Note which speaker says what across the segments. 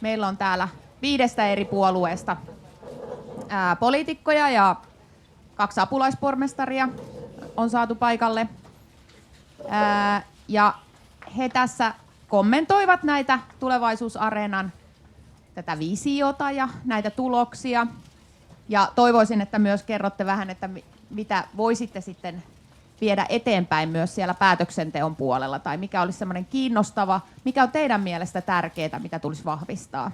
Speaker 1: Meillä on täällä 5 eri puolueesta poliitikkoja ja 2 apulaispormestaria on saatu paikalle. Ja he tässä kommentoivat näitä Tulevaisuusareenan tätä visiota ja näitä tuloksia. Ja toivoisin, että myös kerrotte vähän, että mitä voisitte sitten viedä eteenpäin myös siellä päätöksenteon puolella, tai mikä olisi semmoinen kiinnostava, mikä on teidän mielestä tärkeää, mitä tulisi vahvistaa.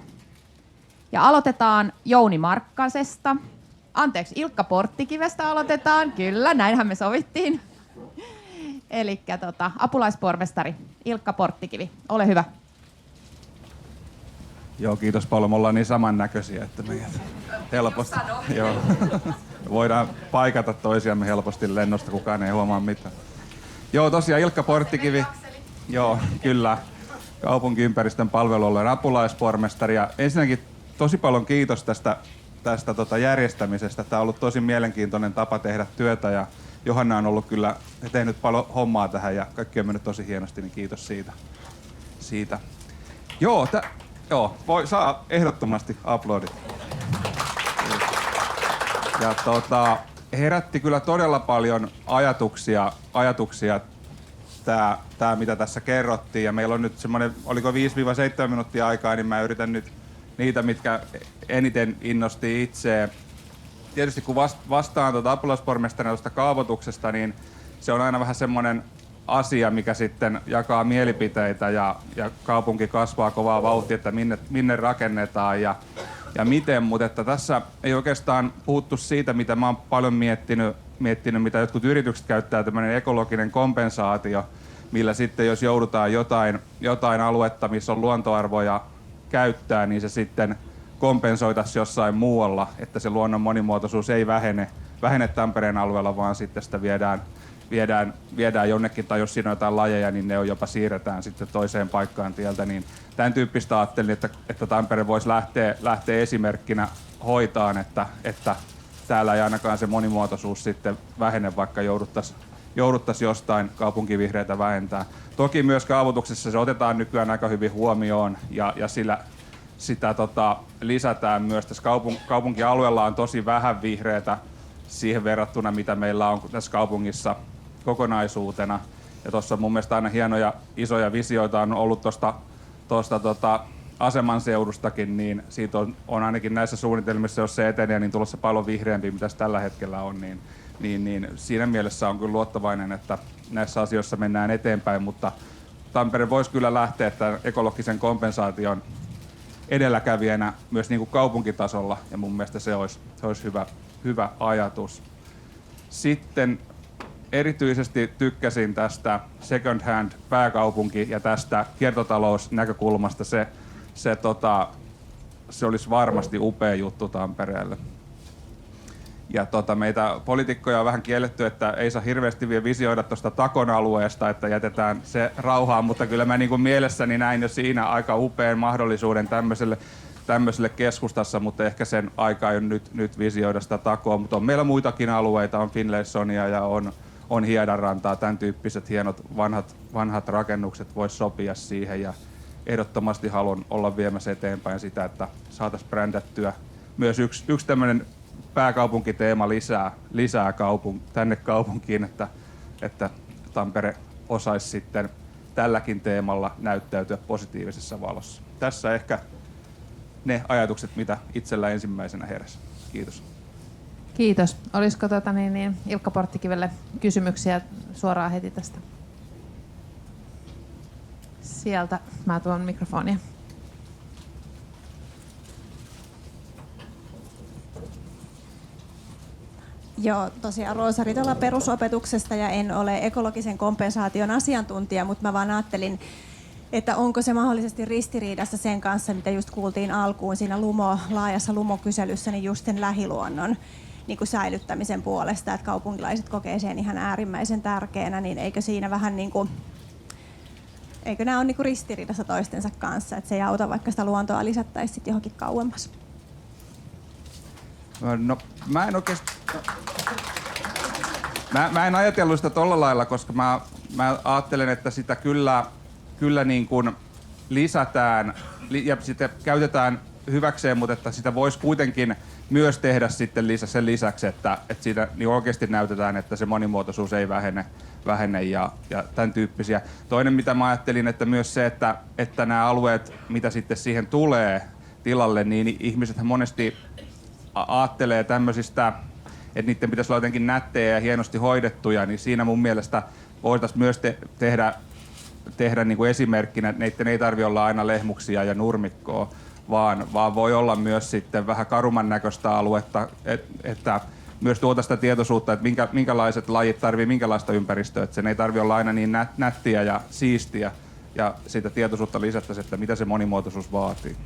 Speaker 1: Ja aloitetaan Jouni Markkasesta. Anteeksi, Ilkka Porttikivestä aloitetaan. Kyllä, näinhän me sovittiin. Elikkä apulaispormestari Ilkka Porttikivi, ole hyvä.
Speaker 2: Joo, kiitos paljon. Me ollaan niin samannäköisiä, että meidät helposti joo, voidaan paikata toisiamme helposti lennosta, kukaan ei huomaa mitään. Joo, tosiaan Ilkka Porttikivi. Joo, kyllä. Kaupunkiympäristön palvelualueen apulaispormestari. Ja ensinnäkin tosi paljon kiitos tästä järjestämisestä. Tämä on ollut tosi mielenkiintoinen tapa tehdä työtä ja Johanna on ollut kyllä tehnyt paljon hommaa tähän ja kaikki on mennyt tosi hienosti, niin kiitos siitä. Joo, saa ehdottomasti aplodit. Ja herätti kyllä todella paljon ajatuksia tää mitä tässä kerrottiin. Ja meillä on nyt semmoinen, oliko 5-7 minuuttia aikaa, niin mä yritän nyt niitä, mitkä eniten innosti itseä. Tietysti kun vastaan apulaispormestarin kaavoituksesta, niin se on aina vähän semmoinen asia, mikä sitten jakaa mielipiteitä ja kaupunki kasvaa kovaa vauhtia, että minne rakennetaan ja miten, mutta että tässä ei oikeastaan puhuttu siitä, mitä mä oon paljon miettinyt, mitä jotkut yritykset käyttää, tämmöinen ekologinen kompensaatio, millä sitten jos joudutaan jotain aluetta, missä on luontoarvoja käyttää, niin se sitten kompensoitaisiin jossain muualla, että se luonnon monimuotoisuus ei vähene Tampereen alueella, vaan sitten sitä viedään jonnekin, tai jos siinä on jotain lajeja, niin ne jopa siirretään sitten toiseen paikkaan tieltä. Niin tämän tyyppistä ajattelin, että Tampere voisi lähteä esimerkkinä hoitaan, että täällä ei ainakaan se monimuotoisuus sitten vähene, vaikka jouduttaisiin jostain kaupunkivihreitä vähentää. Toki myös kaavoituksessa se otetaan nykyään aika hyvin huomioon ja sitä lisätään myös. Tässä kaupunkialueella on tosi vähän vihreätä siihen verrattuna, mitä meillä on tässä kaupungissa kokonaisuutena. Ja tuossa mun mielestä aina hienoja isoja visioita on ollut tuosta aseman seudustakin, niin siitä on ainakin näissä suunnitelmissa, jos se etenee, niin tulossa paljon vihreämpi, mitä se tällä hetkellä on. Niin siinä mielessä on kyllä luottavainen, että näissä asioissa mennään eteenpäin, mutta Tampere voisi kyllä lähteä tämän ekologisen kompensaation edelläkävijänä myös niin kuin kaupunkitasolla, ja mun mielestä se olisi hyvä ajatus. Sitten erityisesti tykkäsin tästä second hand pääkaupunki ja tästä kiertotalousnäkökulmasta. Se olisi varmasti upea juttu Tampereelle. Ja meitä poliitikkoja on vähän kielletty, että ei saa hirveästi vielä visioida tuosta Takon alueesta, että jätetään se rauhaan, mutta kyllä mä niin kuin mielessäni näin jo siinä aika upean mahdollisuuden tämmöiselle keskustassa, mutta ehkä sen aika ei ole nyt visioida sitä Takoa, mutta on meillä muitakin alueita, on Finlaysonia ja on Hiedanrantaa, tämän tyyppiset hienot vanhat rakennukset vois sopia siihen ja ehdottomasti haluan olla viemässä eteenpäin sitä, että saataisiin brändättyä myös yksi tämmöinen pääkaupunkiteema lisää tänne kaupunkiin, että Tampere osaisi sitten tälläkin teemalla näyttäytyä positiivisessa valossa. Tässä ehkä ne ajatukset, mitä itsellä ensimmäisenä heräsi. Kiitos.
Speaker 1: Kiitos. Olisiko Ilkka Porttikivelle kysymyksiä suoraan heti tästä? Sieltä mä tuon mikrofonia.
Speaker 3: Joo, tosiaan Roosa Ritola perusopetuksesta ja en ole ekologisen kompensaation asiantuntija, mutta mä vaan ajattelin, että onko se mahdollisesti ristiriidassa sen kanssa, mitä just kuultiin alkuun siinä laajassa lumokyselyssä, niin just sen lähiluonnon niin kuin säilyttämisen puolesta, että kaupunkilaiset kokee sen ihan äärimmäisen tärkeänä, niin eikö siinä vähän niin kuin, eikö nämä ole niin kuin ristiriidassa toistensa kanssa, että se ei auta, vaikka sitä luontoa lisättäisiin sitten johonkin kauemmas?
Speaker 2: No, mä en oikeasti... Mä en ajatellut sitä tolla lailla, koska mä ajattelen, että sitä kyllä niin kuin lisätään ja sitä käytetään hyväkseen, mutta että sitä voisi kuitenkin myös tehdä sitten sen lisäksi, että siitä niin oikeasti näytetään, että se monimuotoisuus ei vähene ja tämän tyyppisiä. Toinen, mitä mä ajattelin, että myös se, että nämä alueet, mitä sitten siihen tulee tilalle, niin ihmisethän monesti ajattelee tämmöisistä, että niiden pitäisi olla jotenkin nättejä ja hienosti hoidettuja, niin siinä mun mielestä voitaisiin myös tehdä niin kuin esimerkkinä, että neiden ei tarvitse olla aina lehmuksia ja nurmikkoa, vaan voi olla myös sitten vähän karumman näköistä aluetta, että myös tuota sitä tietoisuutta, että minkälaiset lajit tarvii minkälaista ympäristöä, että sen ei tarvitse olla aina niin nättiä ja siistiä, ja sitä tietoisuutta lisättäisiin, että mitä se monimuotoisuus vaatii.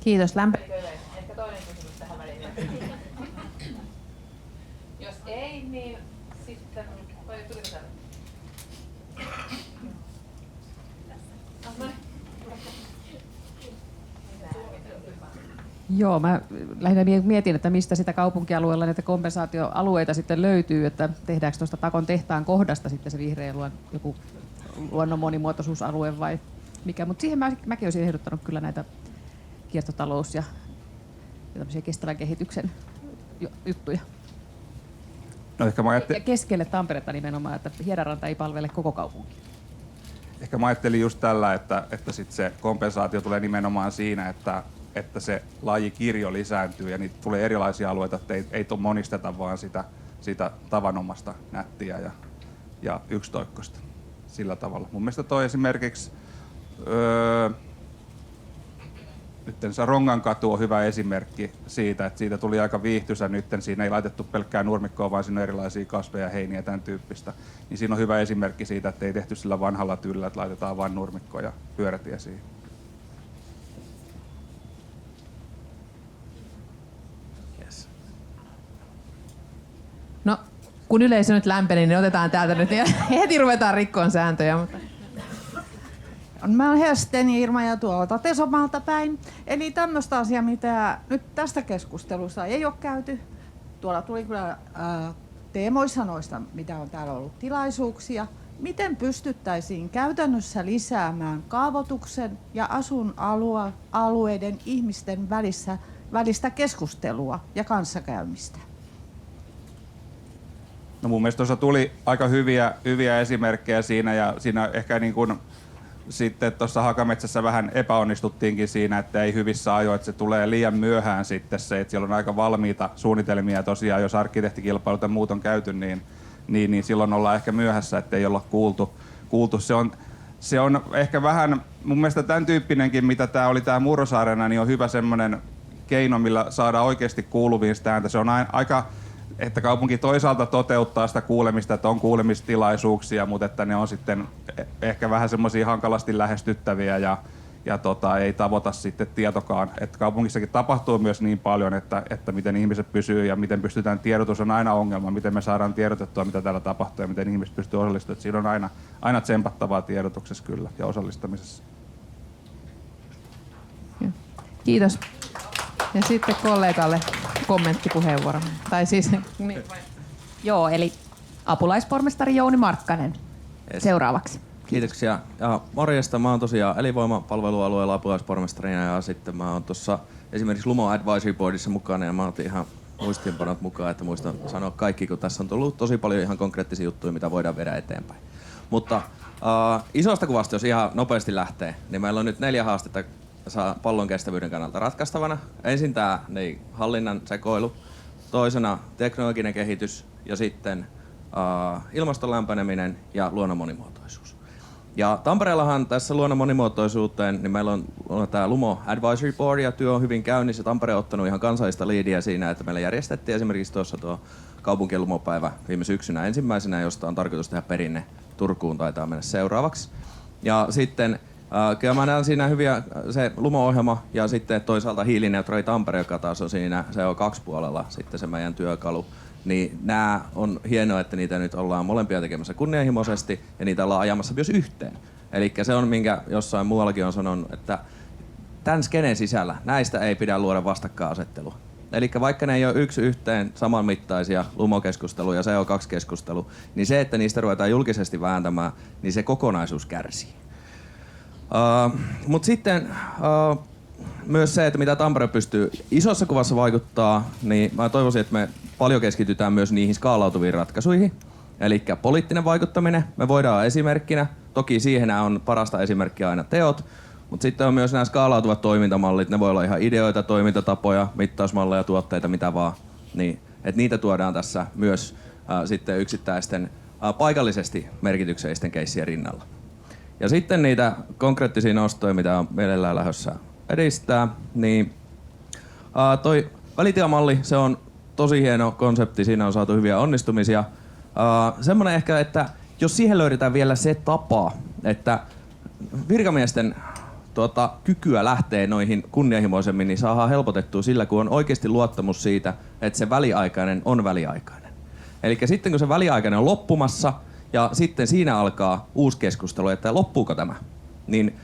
Speaker 1: Kiitos. Lämpenikö yleisö? Ehkä toinen kysymys tähän väliin. Jos ei, niin sitten... Tuliko tänne?
Speaker 4: Joo, mä lähinnä mietin, että mistä sitä kaupunkialueella näitä kompensaatioalueita sitten löytyy, että tehdäänkö tuosta Takon tehtaan kohdasta sitten se vihreä joku luonnon monimuotoisuusalue vai mikä. Mutta siihen mäkin olisin ehdottanut kyllä näitä kiertotalous- ja tämmöisiä kestävän kehityksen juttuja.
Speaker 2: No ehkä
Speaker 4: Ja keskelle Tamperetta nimenomaan, että Hiedanranta ei palvele koko kaupunkia.
Speaker 2: Ehkä mä ajattelin just tällä, että sit se kompensaatio tulee nimenomaan siinä, että se lajikirjo lisääntyy ja niitä tulee erilaisia alueita, että ei monisteta vaan sitä tavanomasta nättiä ja yksitoikkoista sillä tavalla. Mun mielestä toi esimerkiksi nyt se Rongankatu on hyvä esimerkki siitä, että siitä tuli aika viihtyisä nyt. Siinä ei laitettu pelkkää nurmikkoa, vaan siinä on erilaisia kasveja, heiniä ja tämän tyyppistä. Niin siinä on hyvä esimerkki siitä, että ei tehty sillä vanhalla tyylillä, että laitetaan vain nurmikko ja pyörätie siihen.
Speaker 5: Yes.
Speaker 6: No, kun yleisö nyt lämpeni, niin otetaan täältä nyt ja heti ruvetaan rikkoon sääntöjä. Mutta...
Speaker 7: Mä oon Helsten Irma ja tuolta Tesomalta päin. Eli tämmöistä asiaa, mitä nyt tästä keskustelussa ei ole käyty. Tuolla tuli kyllä teemoissa noista, mitä on täällä ollut tilaisuuksia. Miten pystyttäisiin käytännössä lisäämään kaavoituksen ja asuinalueiden ihmisten välistä keskustelua ja kanssakäymistä?
Speaker 2: No mun mielestä tuossa tuli aika hyviä esimerkkejä siinä ja siinä ehkä niin kuin sitten tuossa Hakametsässä vähän epäonnistuttiinkin siinä, että ei hyvissä ajoin, että se tulee liian myöhään sitten se, että siellä on aika valmiita suunnitelmia tosiaan, jos arkkitehtikilpailut ja muut on käyty, niin silloin ollaan ehkä myöhässä, että ei olla kuultu. Se on ehkä vähän, mun mielestä tämän tyyppinenkin, mitä tämä oli tämä Murrosaarena, niin on hyvä semmoinen keino, millä saadaan oikeasti kuuluviin sitä ääntä. Se on aika, että kaupunki toisaalta toteuttaa sitä kuulemista, että on kuulemistilaisuuksia, mutta että ne on sitten ehkä vähän semmoisia hankalasti lähestyttäviä ja ei tavoita sitten tietokaan. Että kaupungissakin tapahtuu myös niin paljon, että miten ihmiset pysyy ja miten pystytään, tiedotus on aina ongelma, miten me saadaan tiedotettua, mitä täällä tapahtuu ja miten ihmiset pystyy osallistumaan. Että siinä on aina tsempattavaa tiedotuksessa kyllä ja osallistamisessa.
Speaker 6: Kiitos. Ja sitten kollegalle kommenttipuheenvuoro. Tai siis, niin. Joo, eli apulaispormestari Jouni Markkanen seuraavaksi.
Speaker 5: Kiitoksia. Ja morjesta. Mä oon tosiaan elinvoimapalvelualueella apulaispormestarina ja sitten mä oon tuossa esimerkiksi Lumo Advisory Boardissa mukana ja mä otin ihan muistiinpanot mukaan, että muistan sanoa kaikki, kun tässä on tullut tosi paljon ihan konkreettisia juttuja, mitä voidaan viedä eteenpäin. Mutta isosta kuvasta, jos ihan nopeasti lähtee, niin meillä on nyt 4 haastetta pallon kestävyyden kannalta ratkaistavana. Ensin tämä hallinnan sekoilu, toisena teknologinen kehitys ja sitten ilmaston lämpeneminen ja luonnon monimuotoisuus. Ja Tampereellahan tässä luonnon monimuotoisuuteen, niin meillä on tämä Lumo Advisory Board ja työ on hyvin käynnissä. Tampere on ottanut ihan kansallista liidiä siinä, että meillä järjestettiin esimerkiksi tuossa tuo kaupunkien lumopäivä viime syksynä ensimmäisenä, josta on tarkoitus tehdä perinne Turkuun, taitaa mennä seuraavaksi. Ja sitten kyllä mä näen siinä hyviä se Lumo-ohjelma ja sitten toisaalta hiilineutraali Tampere, joka taas on siinä CO2-puolella sitten se meidän työkalu. Niin nämä on hienoa, että niitä nyt ollaan molempia tekemässä kunnianhimoisesti ja niitä ollaan ajamassa myös yhteen. Eli se on, minkä jossain muuallakin on sanonut, että tämän skeneen sisällä näistä ei pidä luoda vastakkainasettelua. Eli vaikka ne ei ole yksi yhteen samanmittaisia lumokeskustelu ja CO2-keskustelu, niin se, että niistä ruvetaan julkisesti vääntämään, niin se kokonaisuus kärsii. Mutta sitten myös se, että mitä Tampere pystyy isossa kuvassa vaikuttaa, niin mä toivoisin, että me paljon keskitytään myös niihin skaalautuviin ratkaisuihin. Eli poliittinen vaikuttaminen, me voidaan esimerkkinä, toki siihen on parasta esimerkkiä aina teot, mutta sitten on myös nämä skaalautuvat toimintamallit, ne voi olla ihan ideoita, toimintatapoja, mittausmalleja, tuotteita, mitä vaan. Niin, että niitä tuodaan tässä myös sitten yksittäisten paikallisesti merkityksellisten keissien rinnalla. Ja sitten niitä konkreettisia nostoja, mitä on mielellään lähdössä edistää, niin toi välitiamalli, se on tosi hieno konsepti, siinä on saatu hyviä onnistumisia. Semmoinen ehkä, että jos siihen löydetään vielä se tapa, että virkamiesten kykyä lähtee noihin kunnianhimoisemmin, niin saadaan helpotettua sillä, kun on oikeasti luottamus siitä, että se väliaikainen on väliaikainen. Eli sitten kun se väliaikainen on loppumassa ja sitten siinä alkaa uusi keskustelu, että loppuuko tämä, niin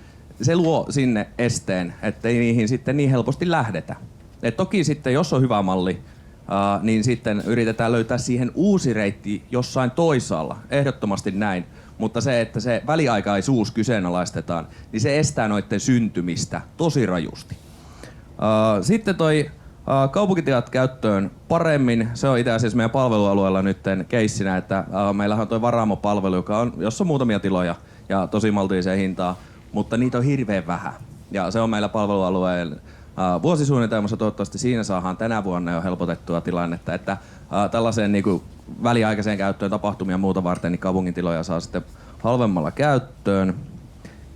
Speaker 5: se luo sinne esteen, ettei niihin sitten niin helposti lähdetä. Et toki sitten, jos on hyvä malli, niin sitten yritetään löytää siihen uusi reitti jossain toisaalla, ehdottomasti näin. Mutta se, että se väliaikaisuus kyseenalaistetaan, niin se estää noiden syntymistä tosi rajusti. Sitten toi kaupunkitilat käyttöön paremmin, se on itse asiassa meidän palvelualueella nytten keissinä, että meillähän on toi Varaamo-palvelu, jossa on muutamia tiloja ja tosi maltilliseen hintaan, mutta niitä on hirveän vähän. Ja se on meillä palvelualueen vuosisuunnitelmassa, toivottavasti siinä saadaan tänä vuonna jo helpotettua tilannetta, että tällaiseen niinku väliaikaiseen käyttöön tapahtumia ja muuta varten, niin kaupungin tiloja saa sitten halvemmalla käyttöön.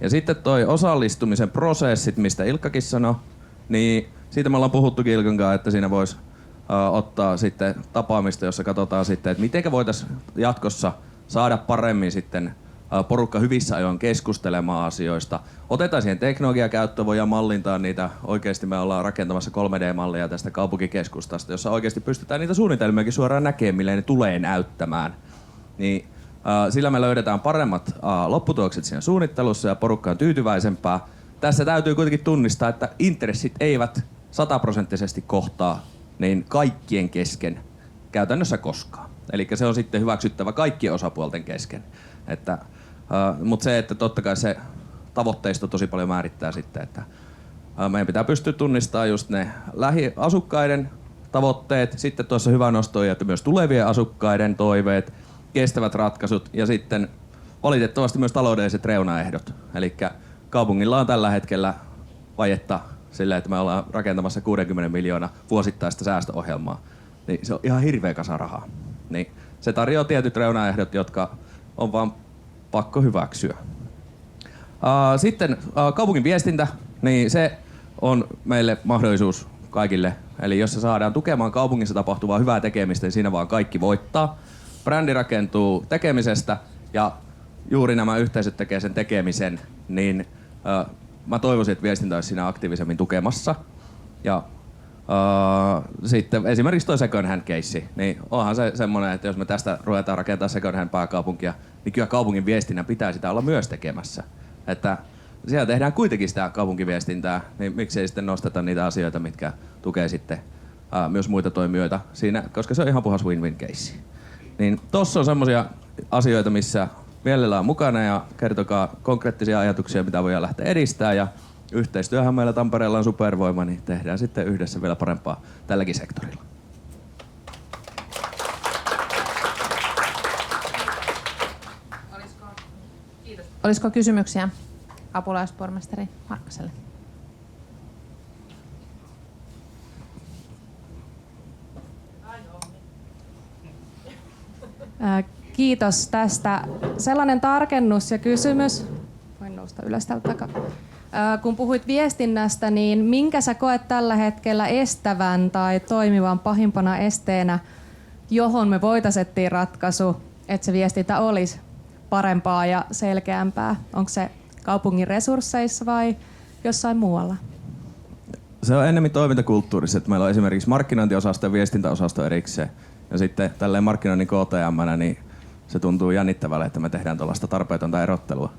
Speaker 5: Ja sitten toi osallistumisen prosessit, mistä Ilkkakin sanoi, niin siitä me ollaan puhuttukin Ilkan kanssa, että siinä voisi ottaa sitten tapaamista, jossa katsotaan sitten, että miten voitaisiin jatkossa saada paremmin sitten porukka hyvissä ajoin keskustelemaan asioista. Otetaan siihen teknologia käyttöön, voidaan mallintaa niitä. Oikeasti me ollaan rakentamassa 3D-mallia tästä kaupunkikeskustasta, jossa oikeasti pystytään niitä suunnitelmiakin suoraan näkemään, millä ne tulee näyttämään. Niin, sillä me löydetään paremmat lopputulokset siinä suunnittelussa ja porukka on tyytyväisempää. Tässä täytyy kuitenkin tunnistaa, että intressit eivät 100% kohtaa niin kaikkien kesken käytännössä koskaan. Eli se on sitten hyväksyttävä kaikkien osapuolten kesken. Mutta se, että totta kai se tavoitteisto tosi paljon määrittää sitten, että meidän pitää pystyä tunnistamaan just ne lähiasukkaiden tavoitteet, sitten tuossa hyvä nosto, että myös tulevien asukkaiden toiveet, kestävät ratkaisut ja sitten valitettavasti myös taloudelliset reunaehdot. Eli kaupungilla on tällä hetkellä vajetta sillä, että me ollaan rakentamassa 60 miljoonaa vuosittaista säästöohjelmaa. Niin se on ihan hirveä kasa rahaa. Niin se tarjoaa tietyt reunaehdot, jotka on vaan pakko hyväksyä. Sitten kaupungin viestintä, niin se on meille mahdollisuus kaikille. Eli jos se saadaan tukemaan kaupungissa tapahtuvaa hyvää tekemistä, niin siinä vaan kaikki voittaa. Brändi rakentuu tekemisestä ja juuri nämä yhteisöt tekee sen tekemisen, niin mä toivoisin, että viestintä olisi siinä aktiivisemmin tukemassa. Ja sitten esimerkiksi toi second hand keissi, niin onhan se semmoinen, että jos me tästä ruvetaan rakentamaan second hand pääkaupunkia, niin kyllä kaupungin viestinnän pitää sitä olla myös tekemässä. Että siellä tehdään kuitenkin sitä kaupunkiviestintää, niin miksei sitten nosteta niitä asioita, mitkä tukee sitten myös muita toimijoita siinä, koska se on ihan puhas win-win keissi. Niin tossa on semmoisia asioita, missä mielellään mukana ja kertokaa konkreettisia ajatuksia, mitä voidaan lähteä edistämään ja yhteistyöhän meillä Tampereella on supervoima, niin tehdään sitten yhdessä vielä parempaa tälläkin sektorilla.
Speaker 1: Olisiko kysymyksiä apulaispormestari Markkaselle?
Speaker 8: Kiitos tästä. Sellainen tarkennus ja kysymys. Voin nousta ylös täältä takaa. Kun puhuit viestinnästä, niin minkä sä koet tällä hetkellä estävän tai toimivan pahimpana esteenä, johon me voitaisiin etsiä ratkaisu, että se viestintä olisi parempaa ja selkeämpää? Onko se kaupungin resursseissa vai jossain muualla?
Speaker 5: Se on enemmän toimintakulttuurissa, että meillä on esimerkiksi markkinointiosasto ja viestintäosasto erikseen. Ja sitten tälleen markkinoinnin KTM:nä, niin se tuntuu jännittävälle, että me tehdään tuollaista tarpeetonta erottelua.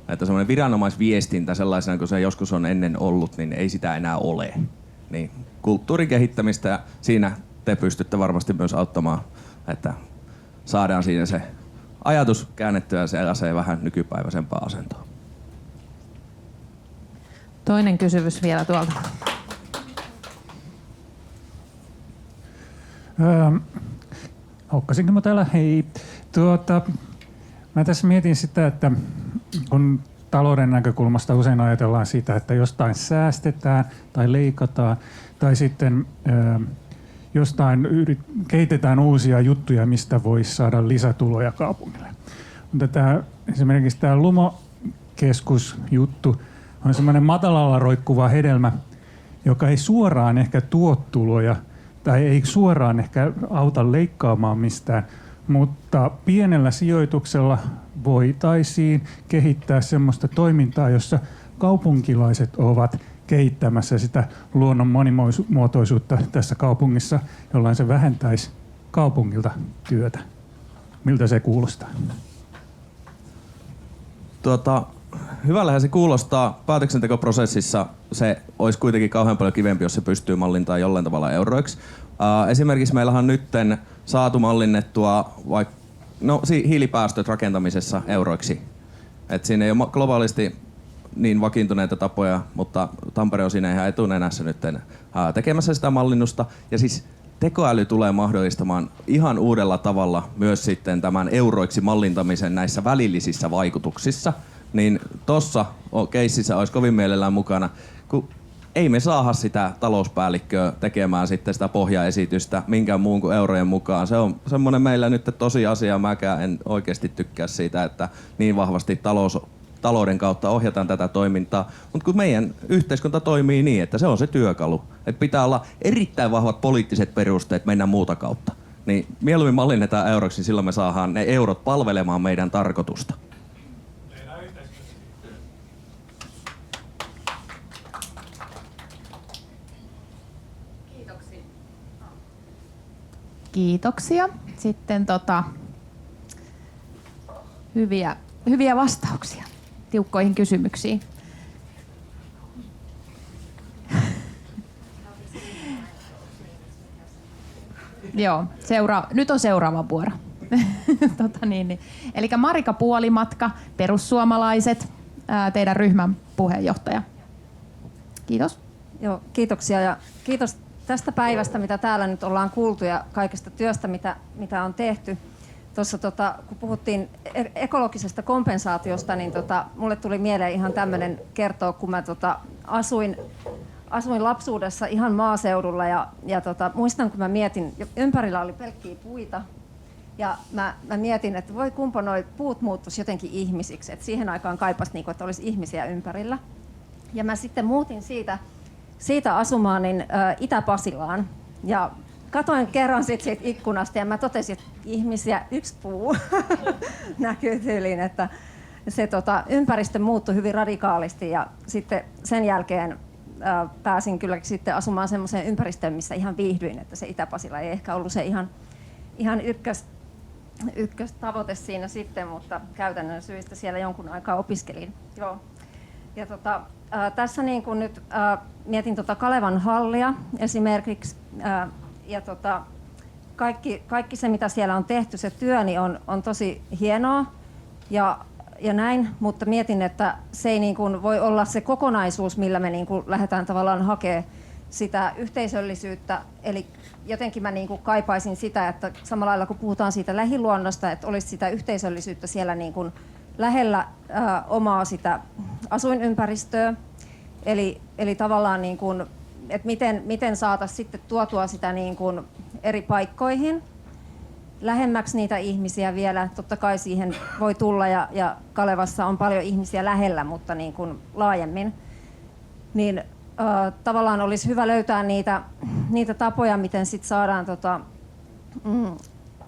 Speaker 5: Että semmoinen viranomaisviestintä sellaisena kuin se joskus on ennen ollut, niin ei sitä enää ole. Niin kulttuurin kehittämistä ja siinä te pystytte varmasti myös auttamaan, että saadaan siinä se ajatus käännettyä sellaiseen vähän nykypäiväisempään asentoon.
Speaker 6: Toinen kysymys vielä tuolta.
Speaker 9: Hokkasinko mä täällä? Hei. Mä tässä mietin sitä, että kun talouden näkökulmasta usein ajatellaan sitä, että jostain säästetään tai leikataan tai sitten jostain kehitetään uusia juttuja, mistä voisi saada lisätuloja kaupungille. Mutta esimerkiksi tämä Lumo-keskusjuttu on semmoinen matalalla roikkuva hedelmä, joka ei suoraan ehkä tuo tuloja tai ei suoraan ehkä auta leikkaamaan mistään, mutta pienellä sijoituksella voitaisiin kehittää semmoista toimintaa, jossa kaupunkilaiset ovat kehittämässä sitä luonnon monimuotoisuutta tässä kaupungissa, jollain se vähentäisi kaupungilta työtä. Miltä se kuulostaa?
Speaker 5: Hyvällähän se kuulostaa. Päätöksentekoprosessissa se olisi kuitenkin kauhean paljon kivempi, jos se pystyy mallintamaan jollain tavalla euroiksi. Esimerkiksi meillähän on nytten saatu mallinnettua hiilipäästöt rakentamisessa euroiksi. Et siinä ei ole globaalisti niin vakiintuneita tapoja, mutta Tampere on siinä ihan etunenässä nyt tekemässä sitä mallinnusta. Ja siis tekoäly tulee mahdollistamaan ihan uudella tavalla myös sitten tämän euroiksi mallintamisen näissä välillisissä vaikutuksissa. Niin tossa keississä olisi kovin mielellään mukana, kun ei me saada sitä talouspäällikköä tekemään sitten sitä pohjaesitystä minkään muun kuin eurojen mukaan. Se on semmoinen meillä nyt tosiasia. Mäkään en oikeasti tykkää siitä, että niin vahvasti talouden kautta ohjataan tätä toimintaa. Mutta kun meidän yhteiskunta toimii niin, että se on se työkalu. Että pitää olla erittäin vahvat poliittiset perusteet mennä muuta kautta. Niin mieluummin mallinnetaan euroksi, niin silloin me saadaan ne eurot palvelemaan meidän tarkoitusta.
Speaker 1: Kiitoksia. Sitten hyviä vastauksia tiukkoihin kysymyksiin. Joo, nyt on seuraava vuoro. Eli Marika Puolimatka, perussuomalaiset, teidän ryhmän puheenjohtaja. Kiitos.
Speaker 10: Joo, kiitoksia ja kiitos tästä päivästä, mitä täällä nyt ollaan kuultu ja kaikesta työstä, mitä on tehty. Tuossa kun puhuttiin ekologisesta kompensaatiosta, niin mulle tuli mieleen ihan tämmöinen kertoa, kun mä asuin lapsuudessa ihan maaseudulla ja muistan, kun mä mietin, ympärillä oli pelkkiä puita ja mä mietin, että voi kumpa noi puut muuttuisi jotenkin ihmisiksi, että siihen aikaan kaipasi, että olisi ihmisiä ympärillä. Ja mä sitten muutin siitä asumaan Itä-Pasilaan ja katoin kerran siitä ikkunasta ja mä totesin, että ihmisiä yksi puu näkyy tyyliin, että se ympäristö muuttui hyvin radikaalisti ja sitten sen jälkeen pääsin kyllä sitten asumaan semmoiseen ympäristöön, missä ihan viihdyin, että se Itä-Pasila ei ehkä ollut se ihan ykköstavoite siinä sitten, mutta käytännön syistä siellä jonkun aikaa opiskelin. Joo. Ja tässä niin kun nyt mietin Kalevan hallia esimerkiksi ja kaikki se mitä siellä on tehty, se työ niin on tosi hienoa ja näin, mutta mietin, että se ei niin kun voi olla se kokonaisuus, millä me niin kun lähdetään tavallaan hakemaan sitä yhteisöllisyyttä, eli jotenkin mä niin kun kaipaisin sitä, että samalla lailla kun puhutaan siitä lähiluonnosta, että olisi sitä yhteisöllisyyttä siellä niin kun lähellä omaa sitä asuinympäristöä, eli tavallaan niin kuin, että miten saataisiin sitten tuotua sitä niin kuin eri paikkoihin lähemmäksi niitä ihmisiä vielä. Totta kai siihen voi tulla ja Kalevassa on paljon ihmisiä lähellä, mutta niin kuin laajemmin. Niin tavallaan olisi hyvä löytää niitä tapoja, miten sit saadaan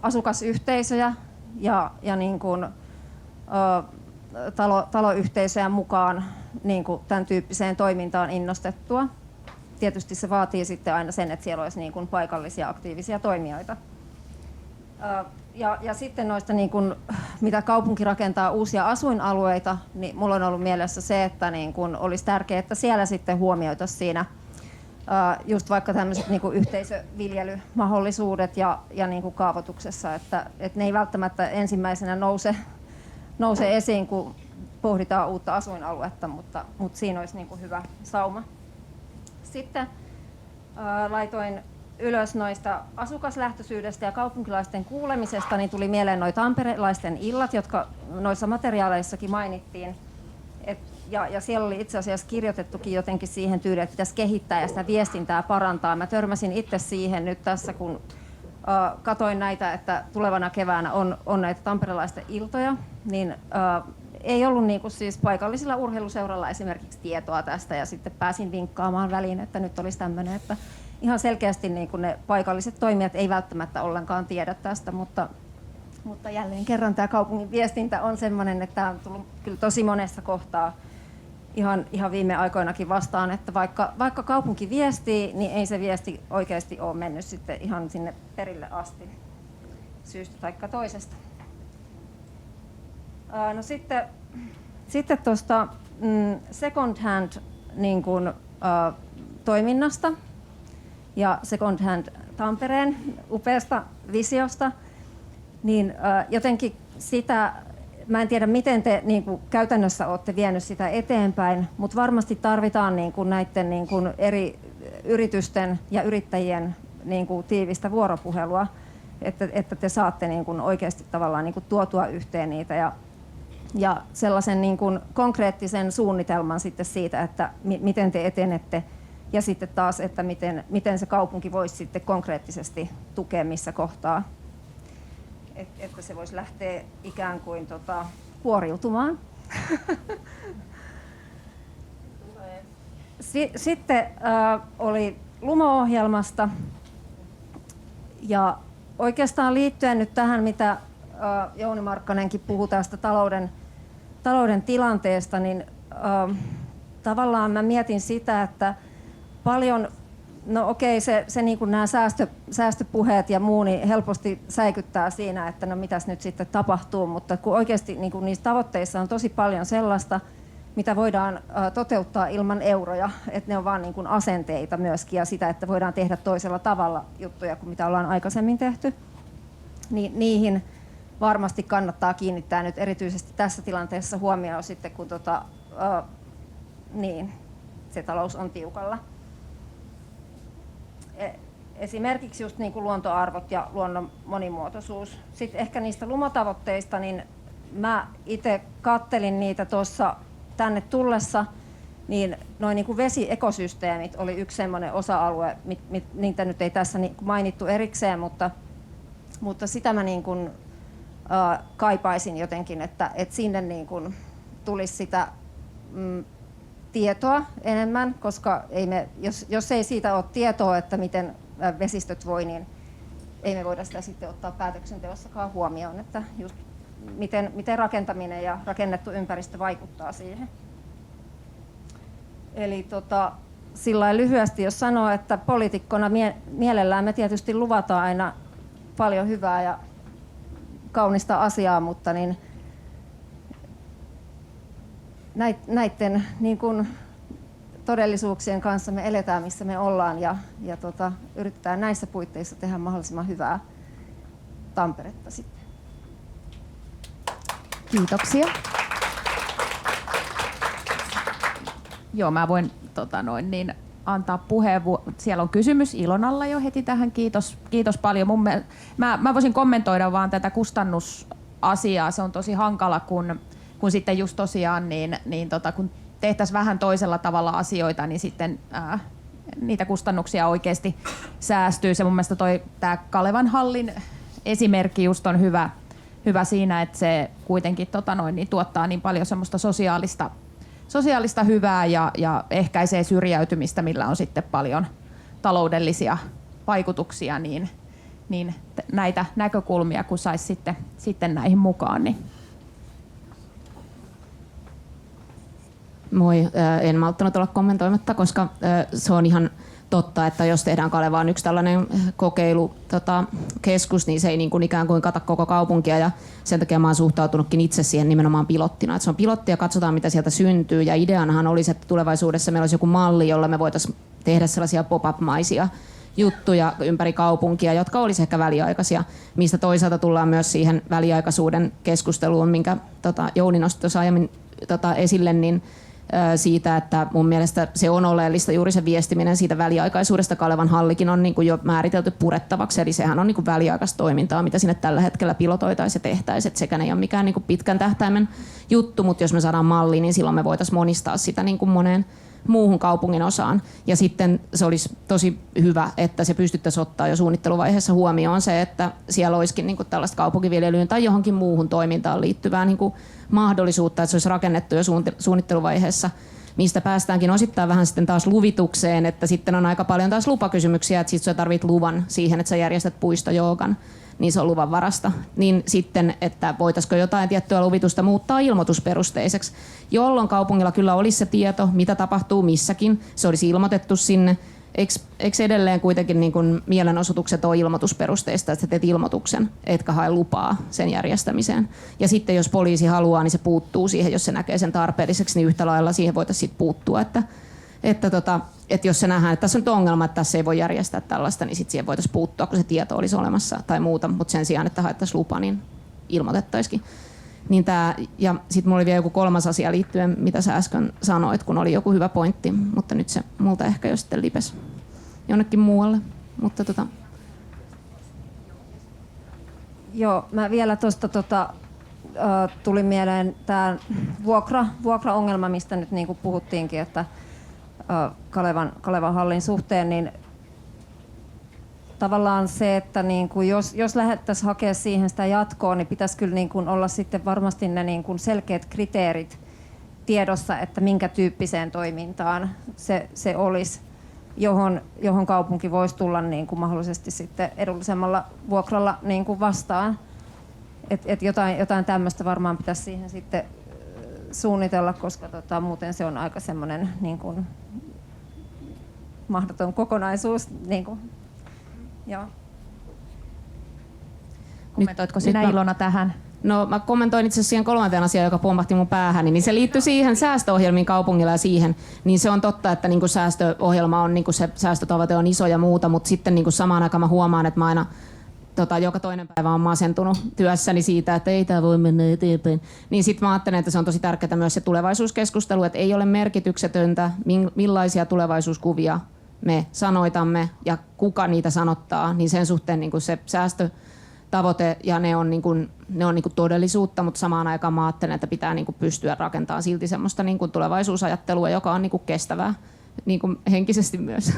Speaker 10: asukasyhteisöjä ja niin kuin, taloyhteisöjä mukaan niin kuin tämän tyyppiseen toimintaan innostettua. Tietysti se vaatii sitten aina sen, että siellä olisi niin kuin paikallisia aktiivisia toimijoita. Ja sitten noista, niin kuin, mitä kaupunki rakentaa uusia asuinalueita, niin mulla on ollut mielessä se, että niin kuin olisi tärkeää, että siellä sitten huomioitaisiin just vaikka tämmöiset niin kuin yhteisöviljelymahdollisuudet ja niin kuin kaavoituksessa, että ne ei välttämättä ensimmäisenä nouse esiin, kun pohditaan uutta asuinaluetta, mutta siinä olisi niin kuin hyvä sauma. Sitten laitoin ylös noista asukaslähtöisyydestä ja kaupunkilaisten kuulemisesta, niin tuli mieleen noi tamperelaisten illat, jotka noissa materiaaleissakin mainittiin. Ja siellä oli itse asiassa kirjoitettukin jotenkin siihen tyyliin, että pitäisi kehittää ja sitä viestintää parantaa. Mä törmäsin itse siihen nyt tässä, kun katoin näitä, että tulevana keväänä on näitä tamperelaisten iltoja, niin ei ollut niin kuin siis paikallisilla urheiluseuralla esimerkiksi tietoa tästä, ja sitten pääsin vinkkaamaan väliin, että nyt olisi tämmöinen, että ihan selkeästi niin kuin ne paikalliset toimijat ei välttämättä ollenkaan tiedä tästä, mutta jälleen kerran tämä kaupungin viestintä on sellainen, että tämä on tullut kyllä tosi monessa kohtaa ihan viime aikoinakin vastaan, että vaikka kaupunki viestii, niin ei se viesti oikeasti ole mennyt sitten ihan sinne perille asti syystä tai toisesta. No sitten tuosta second hand niin kuin, toiminnasta ja second hand Tampereen upeasta visiosta, niin jotenkin sitä, mä en tiedä miten te niin kuin käytännössä olette vienyt sitä eteenpäin, mutta varmasti tarvitaan niin kuin näiden niin kuin eri yritysten ja yrittäjien niin kuin tiivistä vuoropuhelua, että te saatte niin kuin oikeasti tavallaan niin kuin tuotua yhteen niitä ja sellaisen niin kuin konkreettisen suunnitelman sitten siitä, että miten te etenette ja sitten taas, että miten se kaupunki voisi sitten konkreettisesti tukea missä kohtaa. Että se voisi lähteä ikään kuin kuoriutumaan. Sitten oli Lumo-ohjelmasta ja oikeastaan liittyen nyt tähän, mitä Jouni Markkanenkin puhui tästä talouden tilanteesta, niin tavallaan mä mietin sitä, että paljon, no okei, se niin kuin nämä säästöpuheet ja muu niin helposti säikyttää siinä, että no mitäs nyt sitten tapahtuu, mutta kun oikeasti niin kuin niissä tavoitteissa on tosi paljon sellaista, mitä voidaan toteuttaa ilman euroja, että ne on vaan niin kuin asenteita myöskin ja sitä, että voidaan tehdä toisella tavalla juttuja kuin mitä ollaan aikaisemmin tehty, niin niihin varmasti kannattaa kiinnittää nyt erityisesti tässä tilanteessa huomioon sitten, kun niin, se talous on tiukalla. Esimerkiksi just niin kuin luontoarvot ja luonnon monimuotoisuus. Sitten ehkä niistä lumotavoitteista, niin mä itse kattelin niitä tuossa tänne tullessa, niin noin niin kuin vesiekosysteemit oli yksi semmoinen osa-alue, niitä nyt ei tässä mainittu erikseen, mutta sitä mä niin kuin, kaipaisin jotenkin, että sinne niin kuin tulisi sitä tietoa enemmän, koska jos ei siitä ole tietoa, että miten vesistöt voi, niin ei me voida sitä sitten ottaa päätöksenteossakaan huomioon, että just miten rakentaminen ja rakennettu ympäristö vaikuttaa siihen. Eli sillä lyhyesti jos sanoo, että poliitikkona mielellään me tietysti luvataan aina paljon hyvää ja kaunista asiaa, mutta niin näiden niin kuin todellisuuksien kanssa me eletään, missä me ollaan ja yritetään näissä puitteissa tehdä mahdollisimman hyvää Tamperetta sitten.
Speaker 1: Kiitoksia. Joo, mä voin antaa puheenvuoron. Siellä on kysymys Ilonalla jo heti tähän. Kiitos paljon. Mä voisin kommentoida vaan tätä kustannusasiaa. Se on tosi hankala, kun sitten just tosiaan kun tehtäisiin vähän toisella tavalla asioita, niin sitten niitä kustannuksia oikeasti säästyy. Se mun mielestä tämä Kalevan hallin esimerkki just on hyvä siinä, että se kuitenkin tuottaa niin paljon semmoista sosiaalista hyvää ja ehkäisee syrjäytymistä, millä on sitten paljon taloudellisia vaikutuksia, niin näitä näkökulmia kun saisi sitten näihin mukaan. Niin.
Speaker 11: Moi, en malttanut olla kommentoimatta, koska se on ihan totta, että jos tehdään Kalevaan yksi tällainen kokeilukeskus, niin se ei niin kuin ikään kuin kata koko kaupunkia ja sen takia mä oon suhtautunutkin itse siihen nimenomaan pilottina. Että se on pilotti ja katsotaan mitä sieltä syntyy ja ideanahan olisi, että tulevaisuudessa meillä olisi joku malli, jolla me voitaisiin tehdä sellaisia pop-up-maisia juttuja ympäri kaupunkia, jotka olisi ehkä väliaikaisia, mistä toisaalta tullaan myös siihen väliaikaisuuden keskusteluun, minkä Jouni nosti tuossa aiemmin esille, niin siitä, että mun mielestä se on oleellista juuri se viestiminen siitä väliaikaisuudesta. Kalevan hallikin on niin kuin jo määritelty purettavaksi, eli sehän on niin kuin väliaikaista toimintaa, mitä sinne tällä hetkellä pilotoitaisiin ja tehtäisiin. Et sekään ei ole mikään niin kuin pitkän tähtäimen juttu, mutta jos me saadaan malli, niin silloin me voitaisiin monistaa sitä niin kuin moneen muuhun kaupungin osaan. Ja sitten se olisi tosi hyvä, että se pystyttäisiin ottaa jo suunnitteluvaiheessa huomioon se, että siellä olisikin niin kuin tällaista kaupunkiviljelyyn tai johonkin muuhun toimintaan liittyvää niin kuin mahdollisuutta, että se olisi rakennettu jo suunnitteluvaiheessa, mistä päästäänkin osittain vähän sitten taas luvitukseen, että sitten on aika paljon taas lupakysymyksiä, että sitten sä tarvit luvan siihen, että sä järjestät puistojoogan, niin se on luvan varasta. Niin sitten, että voitaisiko jotain tiettyä luvitusta muuttaa ilmoitusperusteiseksi, jolloin kaupungilla kyllä olisi se tieto, mitä tapahtuu missäkin, se olisi ilmoitettu sinne. Eikö edelleen kuitenkin niin kun mielenosoitukset ole ilmoitusperusteista, että sä teet ilmoituksen, etkä hae lupaa sen järjestämiseen. Ja sitten jos poliisi haluaa, niin se puuttuu siihen, jos se näkee sen tarpeelliseksi, niin yhtä lailla siihen voitaisiin puuttua. Että jos se nähdään, että tässä on nyt ongelma, että tässä ei voi järjestää tällaista, niin sitten siihen voitaisiin puuttua, kun se tieto olisi olemassa tai muuta. Mutta sen sijaan, että haettaisiin lupa, niin ilmoitettaisiin. Niin ja sitten mulla oli vielä joku kolmas asia liittyen, mitä sä äsken sanoit, kun oli joku hyvä pointti, mutta nyt se multa ehkä jo sitten lipesi jonnekin muualle. Mutta
Speaker 10: Joo, mä vielä tuosta tuli mieleen tämä vuokraongelma, mistä nyt niin kuin puhuttiinkin, että Kalevan hallin suhteen, niin tavallaan se, että niin kuin jos lähdettäisiin hakemaan siihen sitä jatkoa, niin pitäisi kyllä niin kuin olla sitten varmasti ne niin kuin selkeät kriteerit tiedossa, että minkä tyyppiseen toimintaan se olisi, johon kaupunki voisi tulla niin kuin mahdollisesti sitten edullisemmalla vuokralla niin kuin vastaan. Et jotain tämmöistä varmaan pitäisi siihen sitten suunnitella, koska muuten se on aika semmoinen niin kuin mahdoton kokonaisuus. Niin kuin. Joo.
Speaker 1: Kommentoitko sinä Ilona tähän?
Speaker 11: No mä kommentoin itse asiassa siihen kolmanteen asiaan, joka pompahti mun päähän, niin se liittyy siihen säästöohjelmiin kaupungilla ja siihen, niin se on totta, että niin kuin säästöohjelma on, niin kuin se säästötavoite on iso ja muuta, mutta sitten niin kuin samaan aikaan mä huomaan, että mä aina joka toinen päivä on masentunut työssäni siitä, että ei tämä voi mennä eteenpäin. Niin sitten mä ajattelen, että se on tosi tärkeää myös se tulevaisuuskeskustelu, että ei ole merkityksetöntä, millaisia tulevaisuuskuvia me sanoitamme ja kuka niitä sanottaa, niin sen suhteen niin kuin se säästötavoite ja ne on todellisuutta, mutta samaan aikaan mä ajattelen, että pitää niin kuin pystyä rakentamaan silti semmoista niin kuin tulevaisuusajattelua, joka on niin kuin kestävää niin kuin henkisesti myös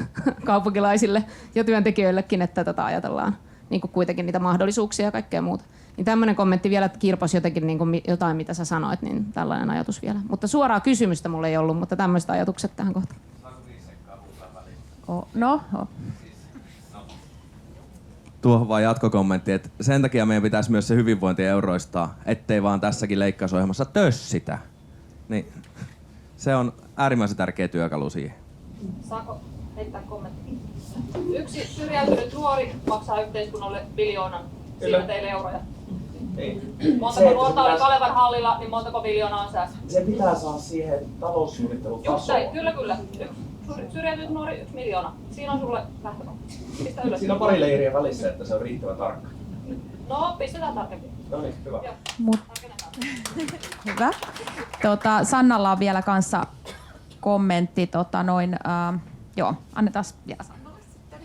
Speaker 11: kaupunkilaisille ja työntekijöillekin, että ajatellaan niin kuin kuitenkin niitä mahdollisuuksia ja kaikkea muuta. Niin tämmöinen kommentti vielä kirposi jotenkin niin kuin jotain, mitä sä sanoit, niin tällainen ajatus vielä. Mutta suoraa kysymystä mulla ei ollut, mutta tämmöiset ajatukset tähän kohtaan.
Speaker 5: Tuohon vaan jatkokommentti, että sen takia meidän pitäisi myös se hyvinvointi euroistaa, ettei vaan tässäkin leikkausohjelmassa tössitä. Niin, se on äärimmäisen tärkeä työkalu siihen.
Speaker 12: Saako heittää kommentti? Yksi syrjäytynyt nuori maksaa yhteiskunnalle 1 miljoonaa. Siinä teille euroja. Montako nuorta oli Kalevan hallilla, niin montako miljoonaa on säästetty?
Speaker 13: Se pitää saada siihen taloussuunnittelun tasoon.
Speaker 12: Kyllä. Syrjäytynyt nuori 1 miljoona. Siinä on sulle lähtökohta. Pistä ylös.
Speaker 13: Siinä on pari leiriä välissä, että se on riittävän tarkka.
Speaker 12: No, pistetään tarkemmin.
Speaker 13: No niin, hyvä.
Speaker 1: Hyvä. Sannalla on vielä kanssa kommentti. Joo, annetaan vielä Sannalle sitten.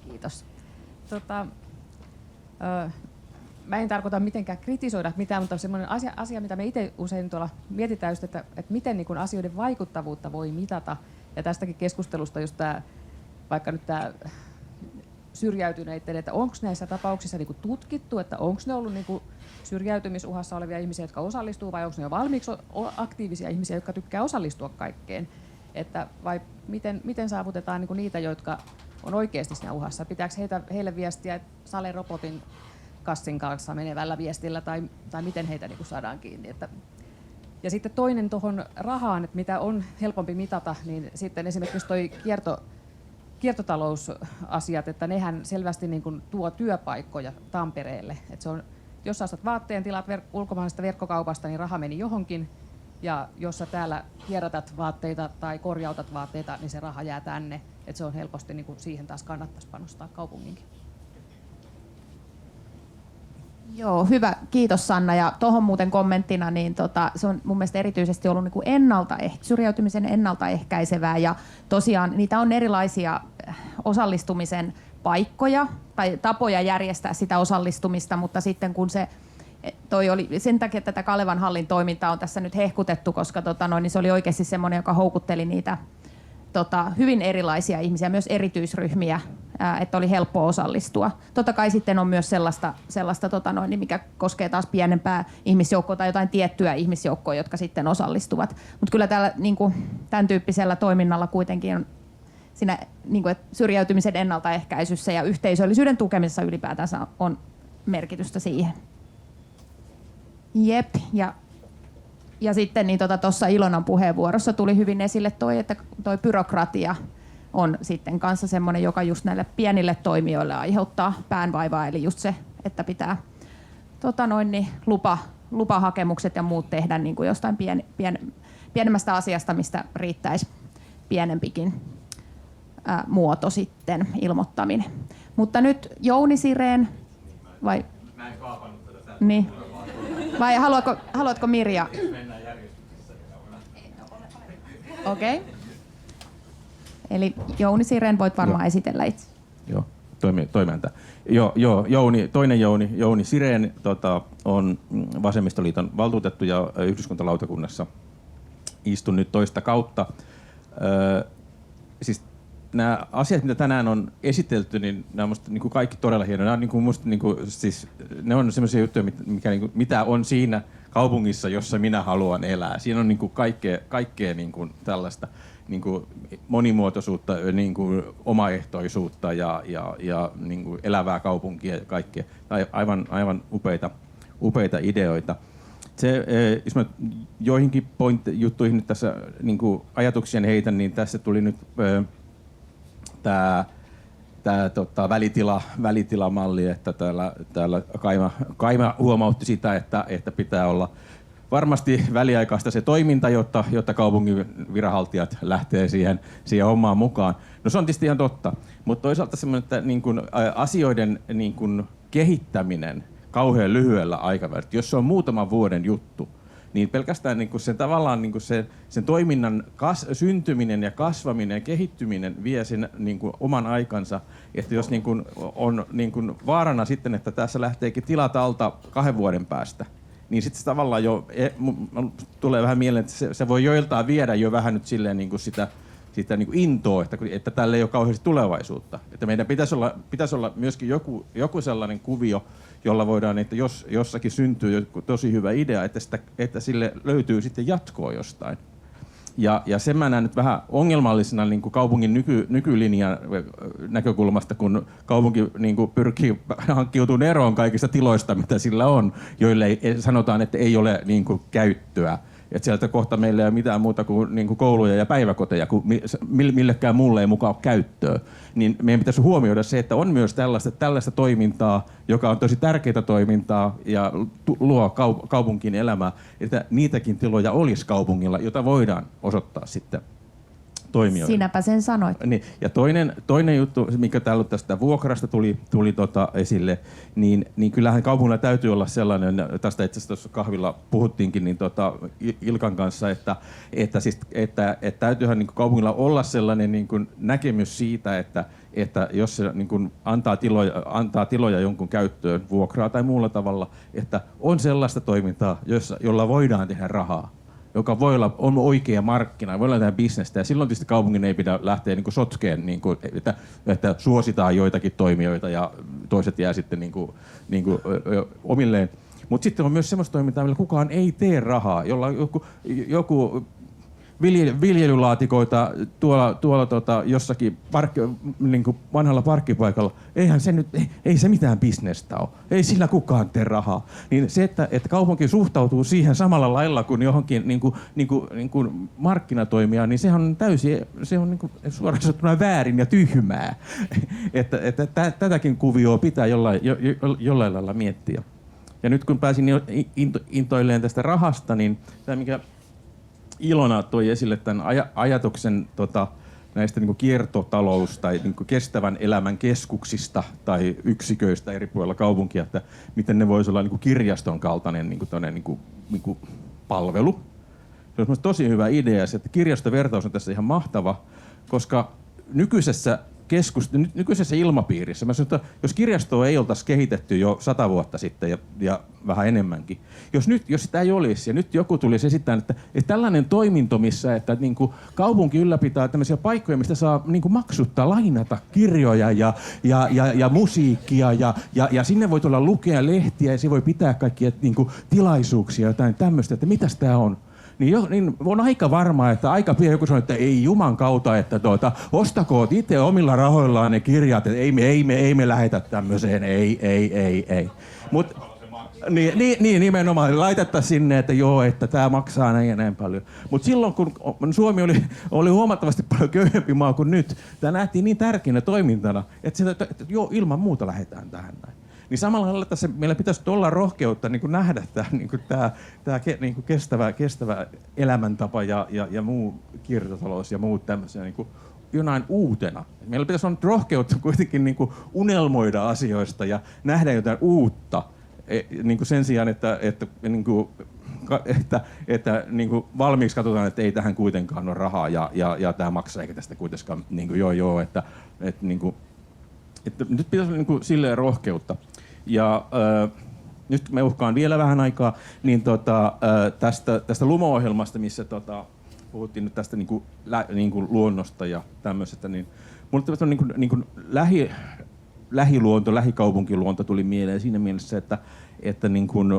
Speaker 1: Kiitos.
Speaker 4: Mä en tarkoita mitenkään kritisoida mitään, mutta semmoinen asia, mitä me itse usein tuolla mietitään just, että miten niin kun asioiden vaikuttavuutta voi mitata. Ja tästäkin keskustelusta just vaikka nyt tämä syrjäytyneiden, että onko näissä tapauksissa niin kuin tutkittu, että onko ne ollut niin kuin syrjäytymisuhassa olevia ihmisiä, jotka osallistuu, vai onko ne jo valmiiksi aktiivisia ihmisiä, jotka tykkää osallistua kaikkeen. Että vai miten saavutetaan niin kuin niitä, jotka on oikeasti siinä uhassa. Pitääkö heille viestiä salerobotin kassin kanssa menevällä viestillä tai miten heitä niin kuin saadaan kiinni. Ja sitten toinen tuohon rahaan, että mitä on helpompi mitata, niin sitten esimerkiksi toi kiertotalousasiat, että nehän selvästi niin kuin tuo työpaikkoja Tampereelle. Että se on, jos sä ostat vaatteen tilat ulkomaalaisesta verkkokaupasta, niin raha meni johonkin. ja jos sä täällä kierrätät vaatteita tai korjautat vaatteita, niin se raha jää tänne. Että se on helposti, niin kuin siihen taas kannattaisi panostaa kaupunginkin.
Speaker 1: Joo, hyvä. Kiitos Sanna. Ja tuohon muuten kommenttina, niin se on mun mielestä erityisesti ollut niin kuin syrjäytymisen ennaltaehkäisevää. Ja tosiaan niitä on erilaisia osallistumisen paikkoja tai tapoja järjestää sitä osallistumista, mutta sitten kun toi oli sen takia, että tätä Kalevan hallin toimintaa on tässä nyt hehkutettu, koska niin se oli oikeasti semmoinen, joka houkutteli niitä hyvin erilaisia ihmisiä, myös erityisryhmiä, että oli helppo osallistua. Totta kai sitten on myös sellaista mikä koskee taas pienempää ihmisjoukkoa tai jotain tiettyä ihmisjoukkoa, jotka sitten osallistuvat. Mutta kyllä täällä tämän tyyppisellä toiminnalla kuitenkin on siinä syrjäytymisen ennaltaehkäisyssä ja yhteisöllisyyden tukemisessa ylipäätänsä on merkitystä siihen. Jep, ja sitten tuossa Ilonan puheenvuorossa tuli hyvin esille että toi byrokratia on sitten kanssa semmoinen, joka just näille pienille toimijoille aiheuttaa päänvaivaa, eli just se, että pitää lupahakemukset ja muut tehdä niin kuin jostain pienemmästä asiasta, mistä riittäisi pienempikin muoto sitten ilmoittaminen. Mutta nyt Jouni Sirén, vai?
Speaker 14: Mä en kaapannut tätä.
Speaker 1: Niin. Vai haluatko Mirja?
Speaker 14: Mennään järjestyksessä.
Speaker 1: Okei. Eli Jouni Sirén, voit varmaan esitellä itse.
Speaker 14: Joo, toiminta. Jouni Sirén on Vasemmistoliiton valtuutettu ja yhdyskuntalautakunnassa istun nyt toista kautta. Siis nämä asiat, mitä tänään on esitelty, niin nämä on musta niin kuin kaikki todella hienoja. Ne on semmoisia juttuja, mitä on siinä kaupungissa, jossa minä haluan elää. Siinä on niin kuin kaikkea niin kuin tällaista niin kuin monimuotoisuutta, niin kuin omaehtoisuutta ja niin kuin elävää kaupunkia ja kaikkea. Aivan upeita ideoita. Jos mä joihinkin juttuihin nyt tässä niin kuin ajatuksia heitän, niin tässä tuli nyt tämä välitilamalli, että täällä Kaima huomautti sitä, että pitää olla varmasti väliaikaista se toiminta, jotta kaupungin viranhaltijat lähtee siihen hommaan mukaan. No se on tietysti ihan totta, mutta toisaalta semmoinen, että niin kun, asioiden niin kun kehittäminen kauhean lyhyellä aikavälillä, jos se on muutaman vuoden juttu, niin pelkästään niin sen tavallaan niin sen toiminnan syntyminen ja kasvaminen ja kehittyminen vie sen niin oman aikansa. Että jos niin on niin vaarana sitten, että tässä lähteekin tilat alta 2 vuoden päästä, niin sitten se tavallaan jo tulee vähän mieleen, että se voi joiltain viedä jo vähän nyt silleen niin sitä niin intoa, että tällä ei ole kauheasti tulevaisuutta. Että meidän pitäisi olla myöskin joku sellainen kuvio, jolla voidaan, että jos jossakin syntyy joku tosi hyvä idea, että sille löytyy sitten jatkoa jostain. Ja sen mä näen nyt vähän ongelmallisena niin kuin kaupungin nykylinjan näkökulmasta, kun kaupunki niin kuin pyrkii hankkiutumaan eroon kaikista tiloista, mitä sillä on, joille sanotaan, että ei ole niin kuin käyttöä. Että sieltä kohta meillä ei ole mitään muuta kuin kouluja ja päiväkoteja, kun millekään muulle ei mukaan ole käyttöä. Niin meidän pitäisi huomioida se, että on myös tällaista toimintaa, joka on tosi tärkeää toimintaa ja luo kaupunkiin elämää, että niitäkin tiloja olisi kaupungilla, jota voidaan osoittaa sitten toimijoille.
Speaker 1: Sinäpä sen sanoit.
Speaker 14: Niin. Ja toinen juttu, mikä täällä tästä vuokrasta tuli esille, niin kyllähän kaupungilla täytyy olla sellainen, tästä itse asiassa tuossa kahvilla puhuttiinkin niin Ilkan kanssa, että täytyyhän niin kaupungilla olla sellainen niin kuin näkemys siitä, että jos se niin kuin antaa tiloja jonkun käyttöön vuokraa tai muulla tavalla, että on sellaista toimintaa, jolla voidaan tehdä rahaa, joka on oikea markkina, voi olla tähän bisnestä, ja silloin tietysti kaupungin ei pidä lähteä niin sotkeen, niin että suositaan joitakin toimijoita ja toiset jää sitten niin kuin omilleen. Mutta sitten on myös semmoista toimintaa, millä kukaan ei tee rahaa, jolla joku viljelylaatikoita tuolla jossakin niin kuin vanhalla parkkipaikalla, ei se mitään bisnestä ole. Ei sillä kukaan tee rahaa. Niin se, että kaupunki suhtautuu siihen samalla lailla kuin johonkin niin kuin markkinatoimijaan, niin sehän on se on niin kuin suoraan sanottuna väärin ja tyhmää. että tätäkin kuvioa pitää jollain lailla miettiä. Ja nyt kun pääsin intoilleen tästä rahasta, niin tämä mikä Ilona toi esille tämän ajatuksen näistä niin kuin kiertotalous- tai niin kuin kestävän elämän keskuksista tai yksiköistä eri puolilla kaupunkia, että miten ne voisi olla niin kuin kirjaston kaltainen niin kuin palvelu. Se on tosi hyvä idea, että kirjastovertaus on tässä ihan mahtava, koska nykyisessä ilmapiirissä, mä sanon, että jos kirjastoa ei oltaisi kehitetty jo 100 vuotta sitten ja vähän enemmänkin, jos sitä ei olisi ja nyt joku tulisi esittämään, että tällainen toiminto, missä että niin kuin kaupunki ylläpitää tämmöisiä paikkoja, mistä saa niin kuin maksutta lainata kirjoja ja musiikkia ja sinne voi tulla lukea lehtiä ja se voi pitää kaikkia niin kuin tilaisuuksia, jotain tämmöistä, että mitäs tää on? Niin on aika varmaa, että aika pian joku sanoo, että ei juman kautta, että ostakoot itse omilla rahoillaan ne kirjat, että ei me lähetä tämmöiseen, ei. Niin nimenomaan, laitettaisiin sinne, että joo, että tämä maksaa näin ja näin paljon. Mutta silloin, kun Suomi oli huomattavasti paljon köyhempi maa kuin nyt, tämä nähtiin niin tärkeänä toimintana, että joo, ilman muuta lähdetään tähän näin. Niin samalla lailla tässä meillä pitäisi olla rohkeutta niin kuin nähdä tämä niin kuin kestävä elämäntapa ja muu kiertotalous ja muut tämmöisiä niin kuin jonain uutena. Meillä pitäisi olla rohkeutta kuitenkin niin kuin unelmoida asioista ja nähdä jotain uutta niin kuin sen sijaan, että niin kuin valmiiksi katsotaan, että ei tähän kuitenkaan ole rahaa ja tämä maksaa eikä tästä kuitenkaan niin kuin että nyt pitäisi olla niin kuin silleen rohkeutta. Ja nyt me uhkaan vielä vähän aikaa niin tästä Lumo-ohjelmasta, missä puhuttiin nyt tästä niin kuin luonnosta ja tämmöisestä, niin mulle on niin kuin lähiluonto, lähikaupunkiluonto tuli mieleen siinä mielessä, että niin kuin,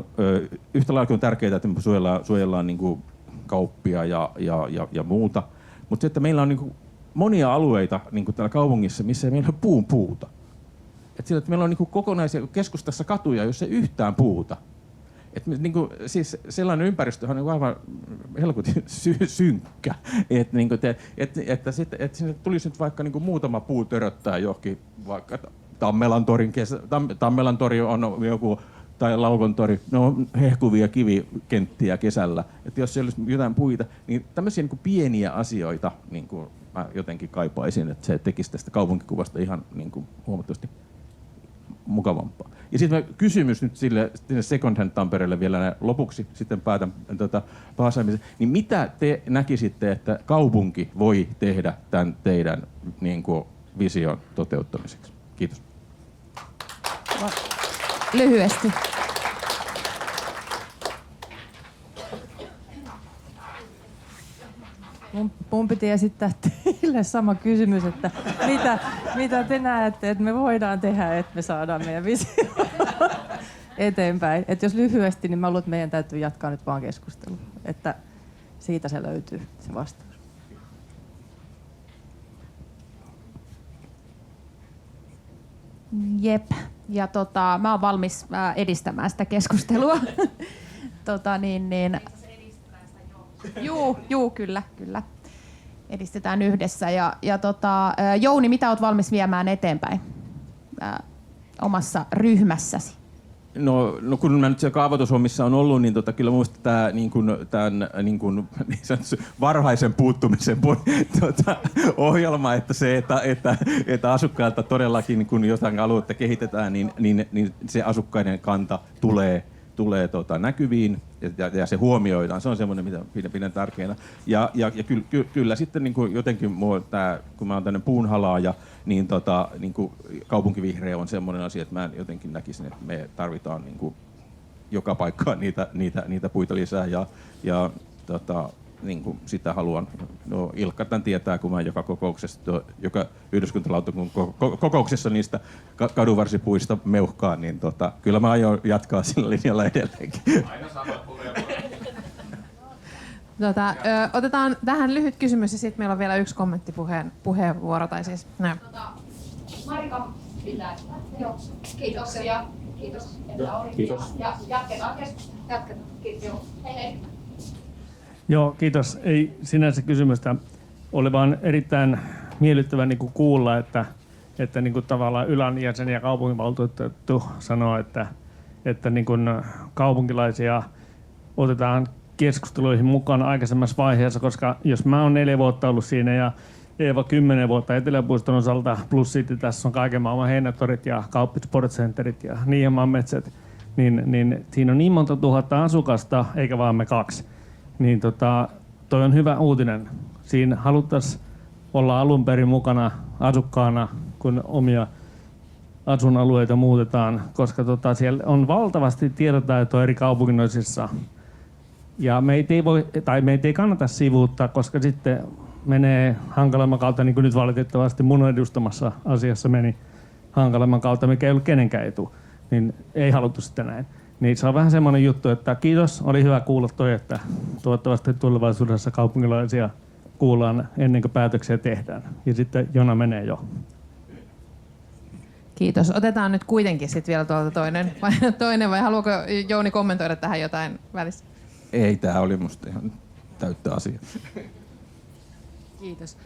Speaker 14: yhtä lailla on tärkeää, että me suojellaan niin kuin kauppia ja muuta, mutta se, että meillä on niin kuin monia alueita niin kuin täällä kaupungissa, missä ei meillä ole puuta. Että meillä on niinku kokonaisia keskustassa katuja, jos ei yhtään puuta. Niinku, siis sellainen ympäristöhän on aivan helkutin synkkä. Että sinne tulisi nyt vaikka niinku muutama puu töröttää johonkin, vaikka Tammelan tori on joku, tai Laukon tori, ne on hehkuvia kivikenttiä kesällä. Että jos siellä olisi jotain puita, niin tämmöisiä niinku pieniä asioita niinku mä jotenkin kaipaisin, että se tekisi tästä kaupunkikuvasta ihan niinku huomattavasti mukavampaa. Ja sitten kysymys nyt sinne Second Hand Tampereelle vielä lopuksi, sitten päätän paasaamisen. Niin mitä te näkisitte, että kaupunki voi tehdä tämän teidän niin kuin, vision toteuttamiseksi? Kiitos.
Speaker 1: Lyhyesti.
Speaker 8: Mun piti esittää teille sama kysymys, että mitä te näette, että me voidaan tehdä, että me saadaan meidän visio eteenpäin. Että jos lyhyesti, niin mä luulen, että meidän täytyy jatkaa nyt vaan keskustelua, että siitä se löytyy se vastaus.
Speaker 1: Jep, ja mä oon valmis edistämään sitä keskustelua. Juu, kyllä. Edistetään yhdessä. Jouni, mitä oot valmis viemään eteenpäin omassa ryhmässäsi?
Speaker 14: No kun mä nyt siellä kaavoitushommissa on ollut, niin kyllä muista tämä varhaisen puuttumisen ohjelma, että se, että asukkailta todellakin, kun jotain aluetta kehitetään, niin se asukkaiden kanta tulee näkyviin ja se huomioidaan. Se on semmoinen, mitä pidän tärkeänä. Ja kyllä sitten niin kuin jotenkin kun mä oon tämmöinen puunhalaaja, niin, niin kuin kaupunkivihreä on semmoinen asia, että mä jotenkin näkisin, että me tarvitaan niin kuin joka paikkaan niitä puita lisää ja niin kuin sitä haluan. No, Ilkka tämän tietää, kun mä joka yhdyskuntalautakunnan kokouksessa niistä kadunvarsipuista meuhkaan, niin kyllä mä aion jatkaa sillä linjalla edelleenkin. Aina samat
Speaker 6: Otetaan tähän lyhyt kysymys ja sitten meillä on vielä yksi kommenttipuheenvuoro. Tai siis,
Speaker 12: Marika pitää. Joo. Kiitoksia. Kiitos, että olit. Kiitos. Ja jatketaan keskustelua. Kiitos. Hei.
Speaker 15: Joo, kiitos. Ei sinänsä kysymystä. Oli vaan erittäin miellyttävä niin kuin kuulla, että niin kuin tavallaan Ylän jäsen ja kaupunginvaltuutettu sanoo, että niin kuin kaupunkilaisia otetaan keskusteluihin mukaan aikaisemmassa vaiheessa, koska jos mä oon 4 vuotta ollut siinä ja Eeva 10 vuotta Eteläpuiston osalta, plus sitten tässä on kaiken maailman heinätorit ja kauppisportcenterit ja Niihemaan metsät, niin siinä on niin monta tuhatta asukasta, eikä vaan me 2. Niin toi on hyvä uutinen. Siinä haluttaisiin olla alun perin mukana asukkaana, kun omia asuinalueita muutetaan, koska siellä on valtavasti tietotaitoa eri kaupunginosissa. Ja meitä ei kannata sivuuttaa, koska sitten menee hankalamman kautta, niin kuin nyt valitettavasti mun edustamassa asiassa meni hankalamman kautta, mikä ei ollut kenenkään etu. Niin ei haluttu sitä näin. Niin se on vähän semmoinen juttu, että kiitos, oli hyvä kuulla toi, että toivottavasti tulevaisuudessa kaupunkilaisia kuullaan ennen kuin päätöksiä tehdään. Ja sitten jona menee jo.
Speaker 6: Kiitos. Otetaan nyt kuitenkin sitten vielä tuolta toinen vai haluaako Jouni kommentoida tähän jotain välissä?
Speaker 14: Ei, tämä oli musta ihan täyttä asiaa.
Speaker 16: Kiitos.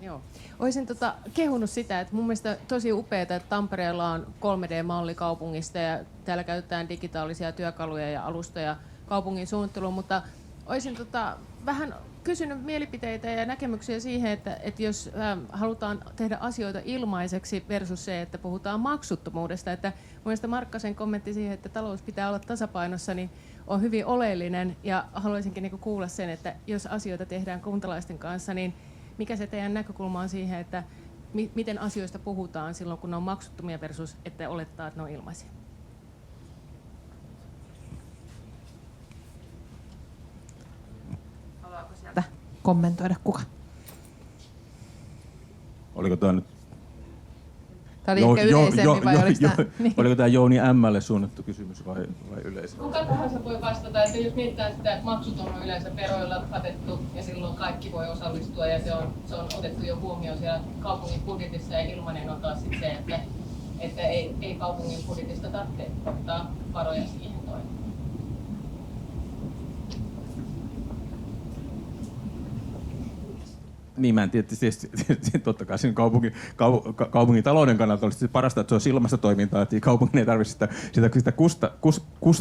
Speaker 16: Joo. Olisin kehunut sitä, että mun mielestä tosi upeaa, että Tampereella on 3D-malli kaupungista ja täällä käytetään digitaalisia työkaluja ja alustoja kaupungin suunnitteluun, mutta olisin vähän kysynyt mielipiteitä ja näkemyksiä siihen, että jos halutaan tehdä asioita ilmaiseksi versus se, että puhutaan maksuttomuudesta, että mun mielestä Markkasen kommentti siihen, että talous pitää olla tasapainossa, niin on hyvin oleellinen ja haluaisinkin kuulla sen, että jos asioita tehdään kuntalaisten kanssa, niin mikä se teidän näkökulma on siihen, että miten asioista puhutaan silloin, kun ne on maksuttomia versus, että olettaa, että ne on ilmaisia?
Speaker 6: Haluaako sieltä kommentoida kuka?
Speaker 14: Oliko tämä nyt?
Speaker 6: Tämä oli ehkä yleisempi vai oliko tämä?
Speaker 14: Niin. Oliko tämä Jouni M:lle suunnattu kysymys vai yleisempi?
Speaker 12: Kuka tahansa voi vastata, että jos mietitään sitä, että maksut on yleensä veroilla katettu ja silloin kaikki voi osallistua ja se on otettu jo huomioon siellä kaupungin budjetissa ja ilmainen on taas sit se, että ei kaupungin budjetista tarvitse ottaa varoja siihen toimintaan.
Speaker 14: Niin, mä en tiedä, totta kai sen kaupungin talouden kannalta olisi parasta, että se olisi ilmaista toimintaa, että kaupungin ei tarvitse sitä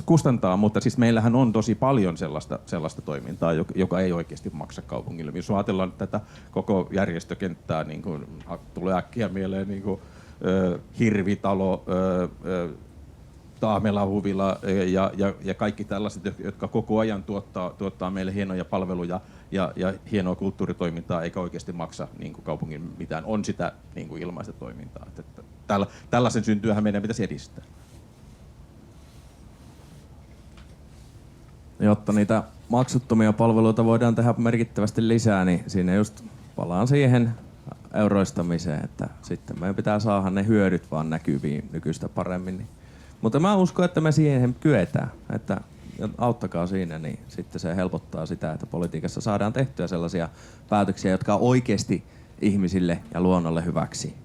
Speaker 14: kustantaa, mutta siis meillähän on tosi paljon sellaista toimintaa, joka ei oikeasti maksa kaupungille. Jos ajatellaan tätä koko järjestökenttää, niin kuin tulee äkkiä mieleen niin kuin, Hirvitalo, Taamela-huvila ja kaikki tällaiset, jotka koko ajan tuottaa meille hienoja palveluja ja hienoa kulttuuritoimintaa, eikä oikeasti maksa niin kuin kaupungin mitään. On sitä niin kuin ilmaista toimintaa. Että tällaisen syntyähän meidän pitäisi edistää.
Speaker 5: Jotta niitä maksuttomia palveluita voidaan tehdä merkittävästi lisää, niin siinä just palaan siihen euroistamiseen, että sitten meidän pitää saada ne hyödyt vaan näkyviin nykyistä paremmin. Mutta mä uskon, että me siihen kyetään, että auttakaa siinä, niin sitten se helpottaa sitä, että politiikassa saadaan tehtyä sellaisia päätöksiä, jotka on oikeasti ihmisille ja luonnolle hyväksi.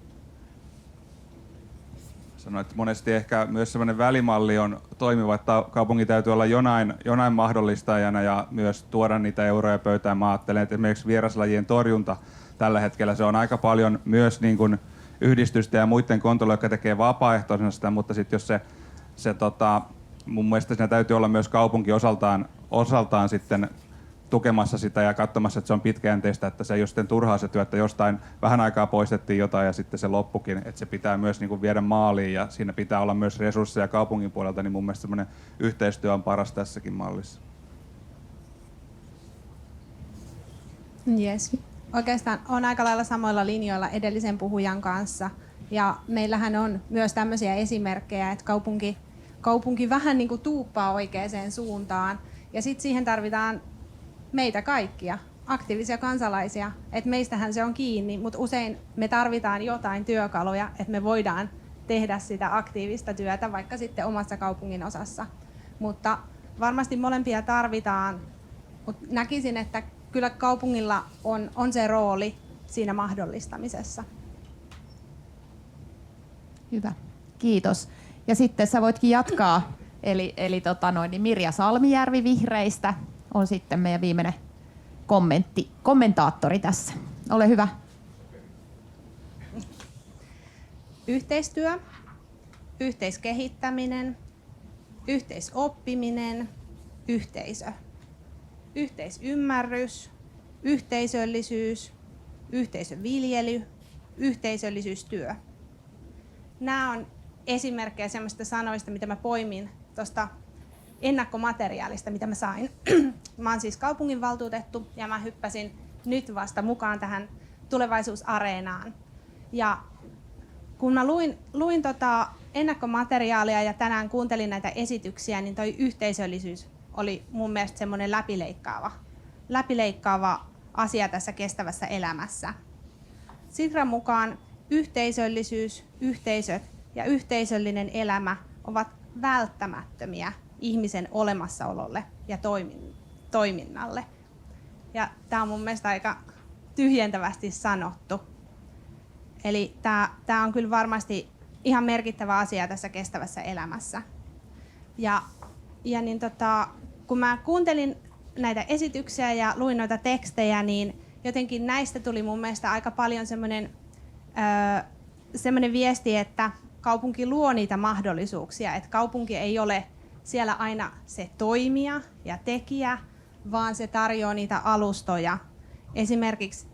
Speaker 2: Sanoin, että monesti ehkä myös sellainen välimalli on toimiva, että kaupungin täytyy olla jonain mahdollistajana ja myös tuoda niitä euroja pöytään. Mä ajattelen, että esimerkiksi vieraslajien torjunta tällä hetkellä se on aika paljon myös niin kuin yhdistysten ja muiden kontolla, jotka tekee vapaaehtoisena sitä, mutta sitten jos mun mielestä siinä täytyy olla myös kaupunki osaltaan sitten tukemassa sitä ja katsomassa, että se on pitkäjänteistä, että se ei ole sitten turhaa se työ, että jostain vähän aikaa poistettiin jotain ja sitten se loppukin, että se pitää myös niin kuin viedä maaliin ja siinä pitää olla myös resursseja kaupungin puolelta, niin mun mielestä semmoinen yhteistyö on paras tässäkin mallissa.
Speaker 17: Yes. Oikeastaan on aika lailla samoilla linjoilla edellisen puhujan kanssa. Ja meillähän on myös tämmöisiä esimerkkejä, että kaupunki vähän niin kuin tuuppaa oikeaan suuntaan. Ja sitten siihen tarvitaan meitä kaikkia, aktiivisia kansalaisia. Että meistähän se on kiinni, mutta usein me tarvitaan jotain työkaluja, että me voidaan tehdä sitä aktiivista työtä vaikka sitten omassa kaupungin osassa. Mutta varmasti molempia tarvitaan, mutta näkisin, että kyllä kaupungilla on se rooli siinä mahdollistamisessa.
Speaker 1: Hyvä, kiitos. Ja sitten sä voitkin jatkaa. Eli niin Mirja Salmijärvi Vihreistä on sitten meidän viimeinen kommentaattori tässä. Ole hyvä.
Speaker 17: Yhteistyö, yhteiskehittäminen, yhteisoppiminen, yhteisö. Yhteisymmärrys, yhteisöllisyys, yhteisöviljely, yhteisöllisyystyö. Nämä on esimerkkejä sellaisista sanoista, mitä mä poimin tuosta ennakkomateriaalista, mitä mä sain. Mä oon siis kaupunginvaltuutettu ja mä hyppäsin nyt vasta mukaan tähän tulevaisuusareenaan. Ja kun mä luin ennakkomateriaalia ja tänään kuuntelin näitä esityksiä, niin toi yhteisöllisyys oli mun mielestä semmoinen läpileikkaava asia tässä kestävässä elämässä. Sitran mukaan yhteisöllisyys, yhteisöt ja yhteisöllinen elämä ovat välttämättömiä ihmisen olemassaololle ja toiminnalle. Ja tämä on mun mielestä aika tyhjentävästi sanottu. Eli tämä on kyllä varmasti ihan merkittävä asia tässä kestävässä elämässä. Ja niin kun mä kuuntelin näitä esityksiä ja luin noita tekstejä, niin jotenkin näistä tuli mun mielestä aika paljon semmoinen viesti, että kaupunki luo niitä mahdollisuuksia, että kaupunki ei ole siellä aina se toimija ja tekijä, vaan se tarjoaa niitä alustoja. Esimerkiksi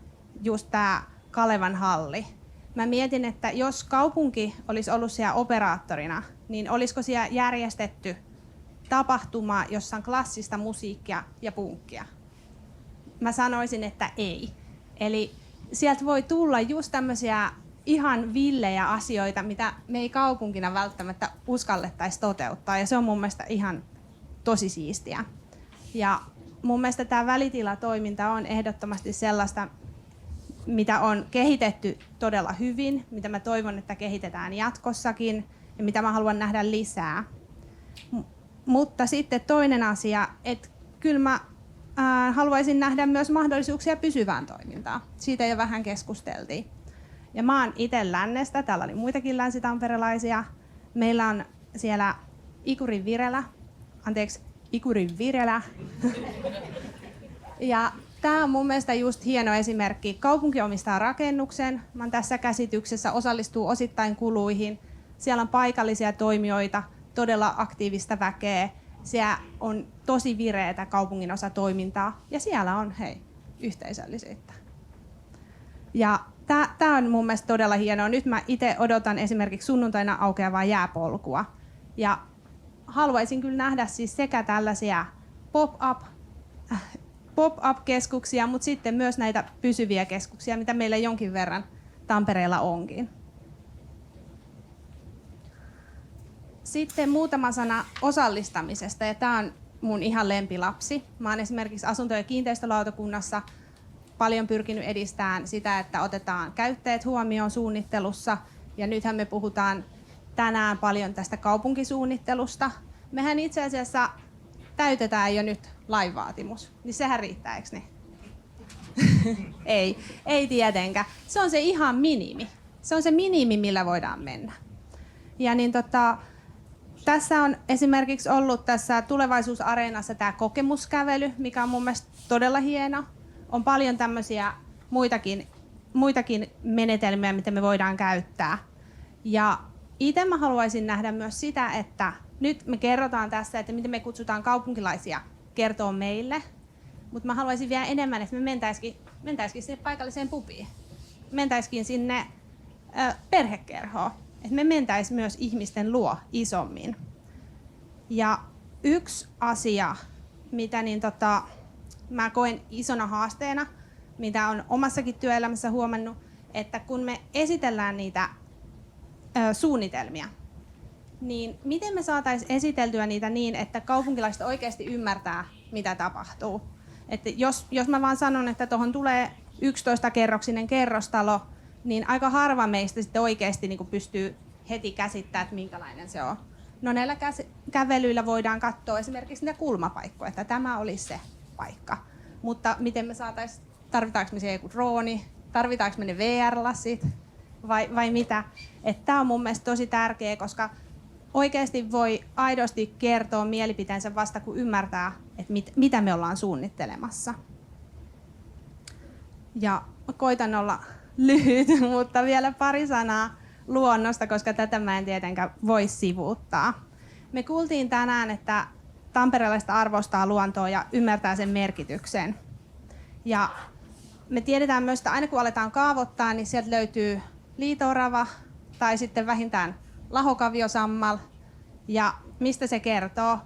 Speaker 17: just tämä Kalevan halli. Mä mietin, että jos kaupunki olisi ollut siellä operaattorina, niin olisiko siellä järjestetty tapahtuma, jossa on klassista musiikkia ja punkkia? Mä sanoisin, että ei. Eli sieltä voi tulla just tämmöisiä ihan villejä asioita, mitä me ei kaupunkina välttämättä uskallettaisi toteuttaa, ja se on mun mielestä ihan tosi siistiä. Ja mun mielestä tämä välitilatoiminta on ehdottomasti sellaista, mitä on kehitetty todella hyvin, mitä mä toivon, että kehitetään jatkossakin, ja mitä mä haluan nähdä lisää. Mutta sitten toinen asia, että kyllä mä haluaisin nähdä myös mahdollisuuksia pysyvään toimintaan. Siitä jo vähän keskusteltiin. Ja mä oon itse lännestä, täällä oli muitakin länsitamperelaisia. Meillä on siellä Ikurin Virelä. Ja tää on mun mielestä just hieno esimerkki. Kaupunki omistaa rakennuksen. Mä oon tässä käsityksessä, osallistuu osittain kuluihin. Siellä on paikallisia toimijoita, todella aktiivista väkeä. Siellä on tosi vireetä kaupungin osatoimintaa ja siellä on yhteisöllisyyttä. Ja tämä on mun mielestä todella hienoa. Nyt mä itse odotan esimerkiksi sunnuntaina aukeavaa jääpolkua. Ja haluaisin kyllä nähdä siis sekä tällaisia pop-up-keskuksia, mutta sitten myös näitä pysyviä keskuksia, mitä meillä jonkin verran Tampereella onkin. Sitten muutama sana osallistamisesta, ja tämä on mun ihan lempilapsi. Mä oon esimerkiksi asunto- ja kiinteistölautakunnassa paljon pyrkinyt edistämään sitä, että otetaan käyttäjät huomioon suunnittelussa. Ja nythän me puhutaan tänään paljon tästä kaupunkisuunnittelusta. Mehän itse asiassa täytetään jo nyt lainvaatimus, niin sehän riittää, eikö niin? ei tietenkään. Se on se ihan minimi. Se on se minimi, millä voidaan mennä. Ja niin tässä on esimerkiksi ollut tässä Tulevaisuusareenassa tämä kokemuskävely, mikä on mun mielestä todella hieno. On paljon tämmöisiä muitakin menetelmiä, mitä me voidaan käyttää. Ja itse mä haluaisin nähdä myös sitä, että nyt me kerrotaan tässä, että miten me kutsutaan kaupunkilaisia kertoo meille. Mutta mä haluaisin vielä enemmän, että me mentäisikin sinne paikalliseen pubiin. Mentäisikin sinne perhekerhoon. Että me mentäisiin myös ihmisten luo isommin. Ja yksi asia, mitä mä koen isona haasteena, mitä on omassakin työelämässä huomannut, että kun me esitellään niitä suunnitelmia, niin miten me saataisiin esiteltyä niitä niin, että kaupunkilaiset oikeasti ymmärtää, mitä tapahtuu. Että jos mä vaan sanon, että tuohon tulee 11-kerroksinen kerrostalo, niin aika harva meistä sitten oikeasti niin kuin pystyy heti käsittämään, että minkälainen se on. No näillä kävelyillä voidaan katsoa esimerkiksi niitä kulmapaikkoja, että tämä olisi se paikka. Mutta miten me saataisiin, tarvitaanko me se joku drooni, tarvitaanko me ne VR-lasit vai mitä? Tämä on mun mielestä tosi tärkeää, koska oikeasti voi aidosti kertoa mielipiteensä vasta kun ymmärtää, että mitä me ollaan suunnittelemassa. Ja koitan olla lyhyt, mutta vielä pari sanaa luonnosta, koska tätä mä en tietenkään voi sivuuttaa. Me kuultiin tänään, että tamperelaiset arvostaa luontoa ja ymmärtää sen merkityksen. Ja me tiedetään myös, että aina kun aletaan kaavoittaa, niin sieltä löytyy liito-orava tai sitten vähintään lahokaviosammal. Ja mistä se kertoo?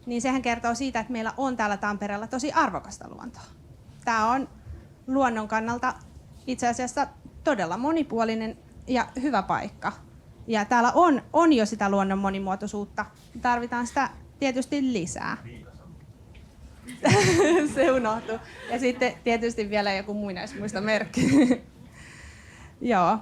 Speaker 17: Niin sehän kertoo siitä, että meillä on täällä Tampereella tosi arvokasta luontoa. Tämä on luonnon kannalta itse asiassa todella monipuolinen ja hyvä paikka. Ja täällä on jo sitä luonnon monimuotoisuutta. Tarvitaan sitä tietysti lisää. Se unohtui. Ja sitten tietysti vielä joku muinaismuistomerkki. Joo.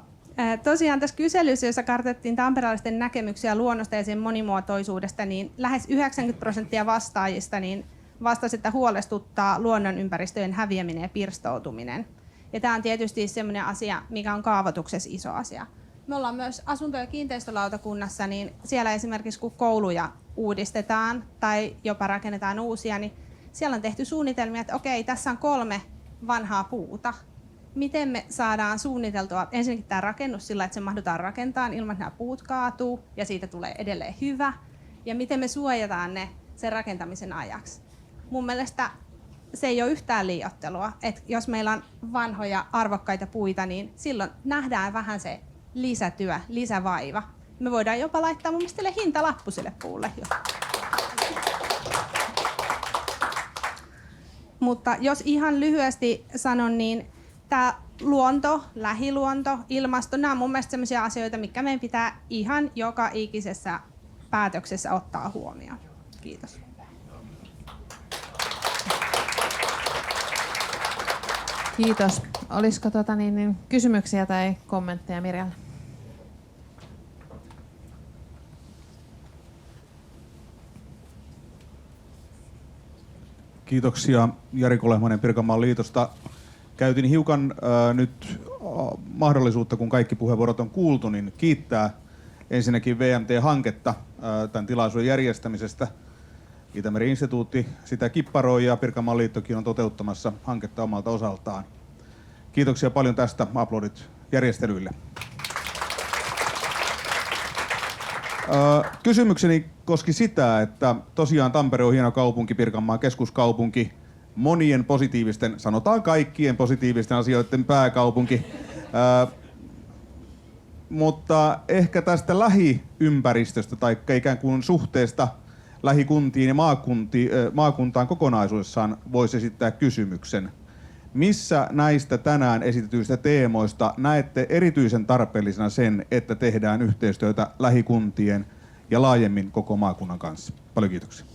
Speaker 17: Tosiaan tässä kyselyssä, jossa kartoitettiin tamperelaisten näkemyksiä luonnosta ja sen monimuotoisuudesta, niin lähes 90% vastaajista niin vastasi, että huolestuttaa luonnonympäristöjen häviäminen ja pirstoutuminen. Ja tämä on tietysti sellainen asia, mikä on kaavoituksessa iso asia. Me ollaan myös asunto- ja kiinteistölautakunnassa, niin siellä esimerkiksi kun kouluja uudistetaan tai jopa rakennetaan uusia, niin siellä on tehty suunnitelmia, että okei, tässä on 3 vanhaa puuta. Miten me saadaan suunniteltua ensinnäkin tämä rakennus sillä, että se mahdutaan rakentaa ilman, että nämä puut kaatuu ja siitä tulee edelleen hyvä. Ja miten me suojataan ne sen rakentamisen ajaksi. Mun mielestä se ei ole yhtään liioittelua, että jos meillä on vanhoja arvokkaita puita, niin silloin nähdään vähän se lisätyö, lisävaiva. Me voidaan jopa laittaa mun mielestä hintalappu sille puulle. Mutta jos ihan lyhyesti sanon, niin tämä luonto, lähiluonto, ilmasto, nämä on mun mielestä sellaisia asioita, mitkä meidän pitää ihan joka ikisessä päätöksessä ottaa huomioon. Kiitos.
Speaker 6: Kiitos. Olisiko kysymyksiä tai kommentteja Mirjalla?
Speaker 18: Kiitoksia Jari Kolehmainen Pirkanmaan liitosta. Käytin hiukan nyt mahdollisuutta, kun kaikki puheenvuorot on kuultu, niin kiittää ensinnäkin VMT-hanketta tämän tilaisuuden järjestämisestä. Itämeri-instituutti sitä kipparoi ja Pirkanmaan liittokin on toteuttamassa hanketta omalta osaltaan. Kiitoksia paljon tästä. Aplodit järjestelyille. Kysymykseni koski sitä, että tosiaan Tampere on hieno kaupunki, Pirkanmaan keskuskaupunki, monien positiivisten, sanotaan kaikkien positiivisten asioiden pääkaupunki. Mutta ehkä tästä lähiympäristöstä tai ikään kuin suhteesta lähikuntiin ja maakuntaan kokonaisuudessaan voisi esittää kysymyksen. Missä näistä tänään esitetyistä teemoista näette erityisen tarpeellisena sen, että tehdään yhteistyötä lähikuntien ja laajemmin koko maakunnan kanssa? Paljon kiitoksia.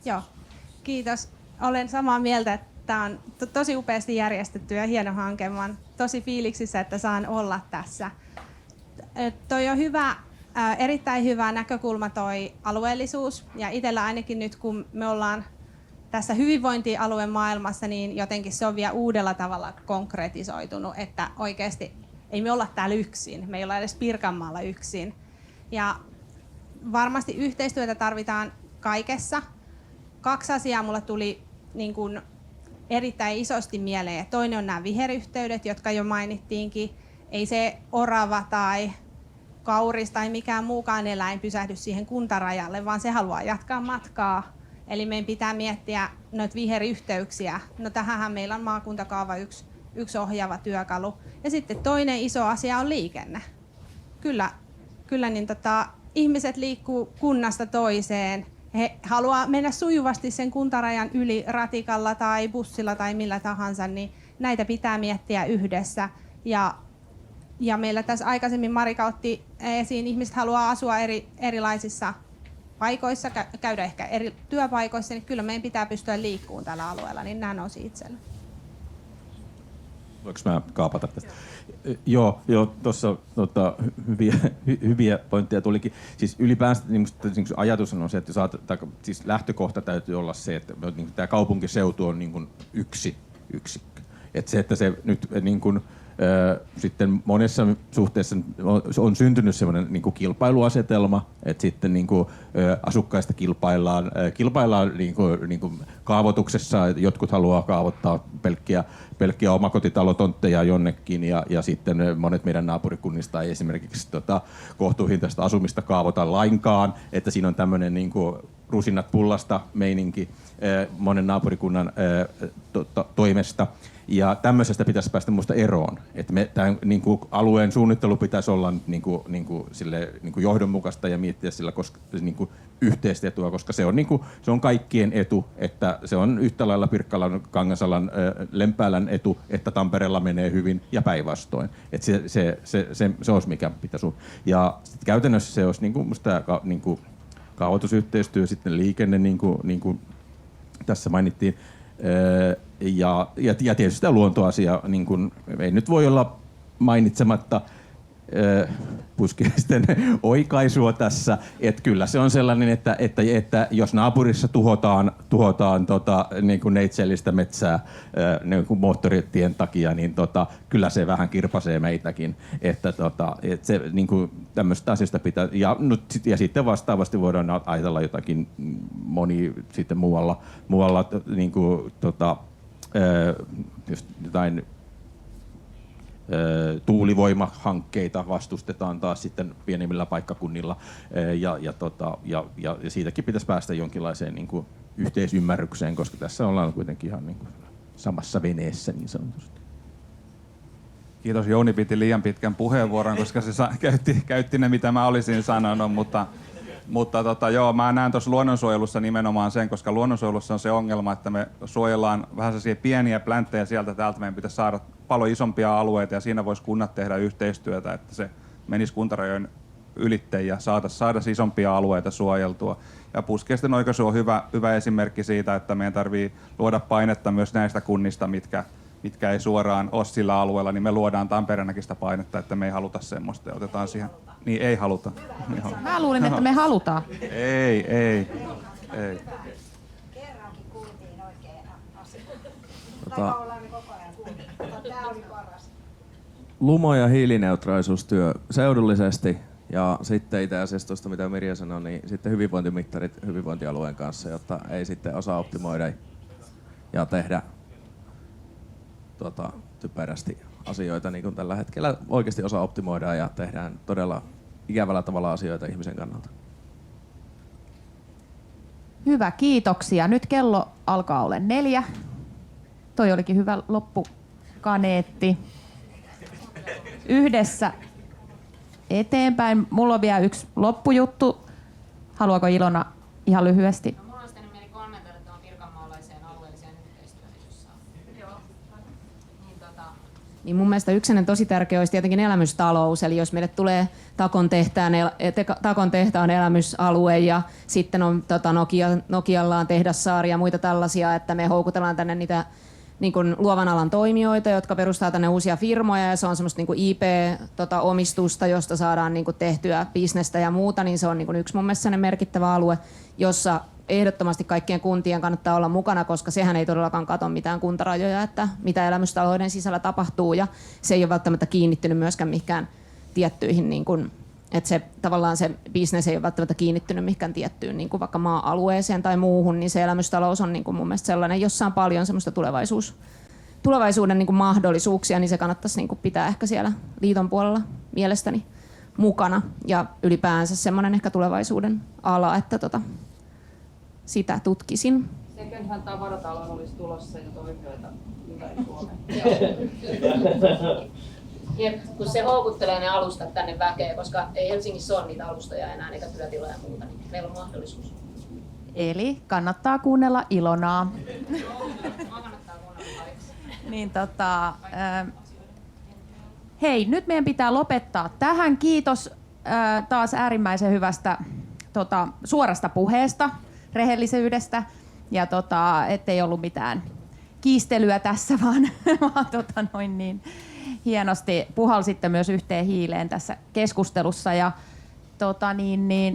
Speaker 17: Joo, kiitos. Olen samaa mieltä, että tämä on tosi upeasti järjestetty ja hieno hanke. Mä olen tosi fiiliksissä, että saan olla tässä. Toi on hyvä, erittäin hyvä näkökulma toi alueellisuus. Ja itsellä ainakin nyt, kun me ollaan tässä hyvinvointialueen maailmassa, niin jotenkin se on vielä uudella tavalla konkretisoitunut, että oikeasti ei me olla täällä yksin. Me ei olla edes Pirkanmaalla yksin. Ja varmasti yhteistyötä tarvitaan kaikessa. 2 asiaa mulla tuli niin kuin erittäin isosti mieleen. Toinen on nämä viheryhteydet, jotka jo mainittiinkin. Ei se orava tai kauris tai mikään muukaan eläin pysähdy siihen kuntarajalle, vaan se haluaa jatkaa matkaa. Eli meidän pitää miettiä noita viheryhteyksiä. No tähänhän meillä on maakuntakaava yksi ohjaava työkalu. Ja sitten toinen iso asia on liikenne. Kyllä niin ihmiset liikkuu kunnasta toiseen. He haluaa mennä sujuvasti sen kuntarajan yli ratikalla tai bussilla tai millä tahansa, niin näitä pitää miettiä yhdessä. Ja meillä tässä aikaisemmin Marika otti esiin, ihmiset haluaa asua erilaisissa paikoissa, käydä ehkä eri työpaikoissa, niin kyllä meidän pitää pystyä liikkumaan tällä alueella, niin nämä nousi itselle.
Speaker 14: Voinko mä kaapata tästä? Joo, tuossa hyviä pointteja tulikin. Siis ylipäänsä niin ajatus on se, että siis lähtökohta täytyy olla se, että tämä kaupunkiseutu on niin kuin yksi yksikkö. Että se, että se nyt niin kuin sitten monessa suhteessa on syntynyt semmoinen niin kuin kilpailuasetelma, että sitten niin kuin asukkaista kilpaillaan niin kuin kaavoituksessa. Jotkut haluaa kaavoittaa pelkkiä omakotitalotontteja jonnekin ja sitten monet meidän naapurikunnista ei esimerkiksi kohtuuhintaista asumista kaavota lainkaan, että siinä on tämmöinen niin kuin rusinat pullasta meininki monen naapurikunnan toimesta. Ja tämmöisestä pitäisi päästä minusta eroon. Että tämän niinku alueen suunnittelu pitäisi olla niinku johdonmukaista ja miettiä sillä niinku yhteistä etua, koska se on kaikkien etu, että se on yhtä lailla Pirkkalan, Kangasalan, Lempäälän etu, että Tampereella menee hyvin ja päinvastoin. Että se olisi mikä pitäisi olla. Ja käytännössä se olisi musta kaavoitusyhteistyö, sitten liikenne, niin kuin tässä mainittiin. Ja tietysti tämä luontoasia, niin kun, ei nyt voi olla mainitsematta puskisten oikaisua tässä, että kyllä se on sellainen, että jos naapurissa tuhotaan niin kuin neitsellistä metsää niin kuin moottoritien takia, niin kyllä se vähän kirpasee meitäkin, että se niin kuin tämmöistä asioista pitää, ja sitten vastaavasti voidaan ajatella jotakin sitten muualla niin kuin just jotain tuulivoimahankkeita vastustetaan taas sitten pienemmillä paikkakunnilla ja siitäkin pitäisi päästä jonkinlaiseen niin kuin yhteisymmärrykseen, koska tässä ollaan kuitenkin ihan niin kuin samassa veneessä niin sanotusti.
Speaker 2: Kiitos, Jouni piti liian pitkän puheenvuoron, koska se käytti ne mitä mä olisin sanonut, mutta joo, mä näen tuossa luonnonsuojelussa nimenomaan sen, koska luonnonsuojelussa on se ongelma, että me suojellaan vähän sellaisia pieniä plänttejä sieltä täältä, meidän pitäisi saada paljon isompia alueita ja siinä voisi kunnat tehdä yhteistyötä, että se menisi kuntarajojen ylitte ja saada isompia alueita suojeltua. Ja puskisten oikaisu on hyvä esimerkki siitä, että meidän tarvii luoda painetta myös näistä kunnista, mitkä ei suoraan ole sillä alueella, niin me luodaan Tampereenakin sitä painetta, että me ei haluta semmoista ja otetaan siihen. Niin ei haluta.
Speaker 1: Mä luulin, että me halutaan.
Speaker 2: Ei.
Speaker 19: Kerrankin kuultiin oikein asia. Tai ollaan me koko ajan kuultiin. Tämä oli paras.
Speaker 5: Lumo- ja hiilineutraalisuustyö seudullisesti ja sitten itse asiassa tuosta mitä Mirja sanoi, niin sitten hyvinvointimittarit hyvinvointialueen kanssa, jotta ei sitten osaa optimoida ja tehdä typerästi asioita niin kuin tällä hetkellä oikeasti osaa optimoida ja tehdään todella ikävällä tavalla asioita ihmisen kannalta.
Speaker 1: Hyvä, kiitoksia. Nyt kello alkaa olla 4. Toi olikin hyvä loppukaneetti. Yhdessä eteenpäin. Mulla on vielä yksi loppujuttu. Haluaako Ilona ihan lyhyesti?
Speaker 11: Mulla on sitten mieli kommentoida tuohon pirkanmaalaiseen alueelliseen yhteistyöhön, jossa niin mun mielestä yksi tosi tärkeä olisi tietenkin elämystalous, eli jos meille tulee Takon tehtaan elämysalue ja sitten on Nokialla on tehdassaari ja muita tällaisia, että me houkutellaan tänne niitä niin kuin luovan alan toimijoita, jotka perustaa tänne uusia firmoja ja se on semmoista niin kuin IP-omistusta, josta saadaan niin kuin tehtyä bisnestä ja muuta, niin se on niin kuin yksi mun mielestä merkittävä alue, jossa ehdottomasti kaikkien kuntien kannattaa olla mukana, koska sehän ei todellakaan kato mitään kuntarajoja, että mitä elämystalouden sisällä tapahtuu ja se ei ole välttämättä kiinnittynyt myöskään mihinkään tiettyihin, niin kuin, että se tavallaan se bisnes ei ole välttämättä kiinnittynyt mihinkään tiettyyn niin kuin vaikka maa-alueeseen tai muuhun, niin se elämystalous on niin kuin mun mielestä sellainen, jossa on paljon semmoista tulevaisuuden niin kuin mahdollisuuksia, niin se kannattaisi niin kuin pitää ehkä siellä liiton puolella mielestäni mukana ja ylipäänsä semmoinen ehkä tulevaisuuden ala, että sitä tutkisin.
Speaker 12: Second-hand tavarataloon olisi tulossa jo toimijoita ympäri Suomea.
Speaker 11: Kun se houkuttelee ne alustat tänne väkeä, koska ei Helsingissä ole niitä alustoja enää, eikä työtiloja ja muuta, niin meillä on mahdollisuus.
Speaker 1: Eli kannattaa kuunnella Ilonaa. Niin hei, nyt meidän pitää lopettaa tähän. Kiitos taas äärimmäisen hyvästä suorasta puheesta, rehellisyydestä ja ettei ollut mitään kiistelyä tässä, vaan hienosti puhalsitte myös yhteen hiileen tässä keskustelussa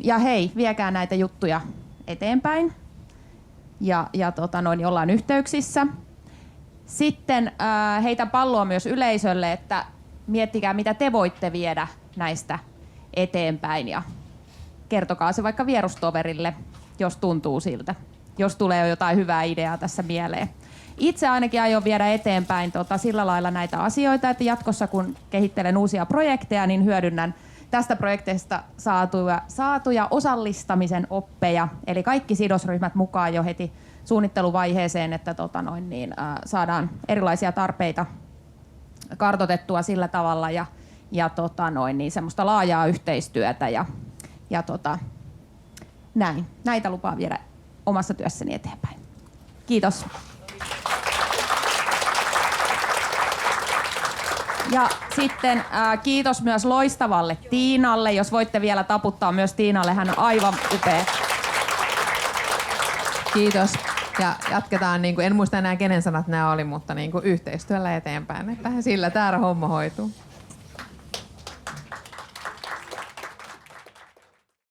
Speaker 1: ja hei, viekää näitä juttuja eteenpäin ja ollaan yhteyksissä. Sitten heitän palloa myös yleisölle, että miettikää mitä te voitte viedä näistä eteenpäin ja kertokaa se vaikka vierustoverille, jos tuntuu siltä, jos tulee jotain hyvää ideaa tässä mieleen. Itse ainakin aion viedä eteenpäin sillä lailla näitä asioita, että jatkossa kun kehittelen uusia projekteja, niin hyödynnän tästä projekteista saatuja osallistamisen oppeja, eli kaikki sidosryhmät mukaan jo heti suunnitteluvaiheeseen, että saadaan erilaisia tarpeita kartoitettua sillä tavalla ja semmoista laajaa yhteistyötä ja näin. Näitä lupaan viedä omassa työssäni eteenpäin. Kiitos. Ja sitten kiitos myös loistavalle Tiinalle. Jos voitte vielä taputtaa myös Tiinalle, hän on aivan upea.
Speaker 6: Kiitos. Ja jatketaan, en muista enää kenen sanat nämä oli, mutta yhteistyöllä eteenpäin. Että sillä tämä homma hoituu.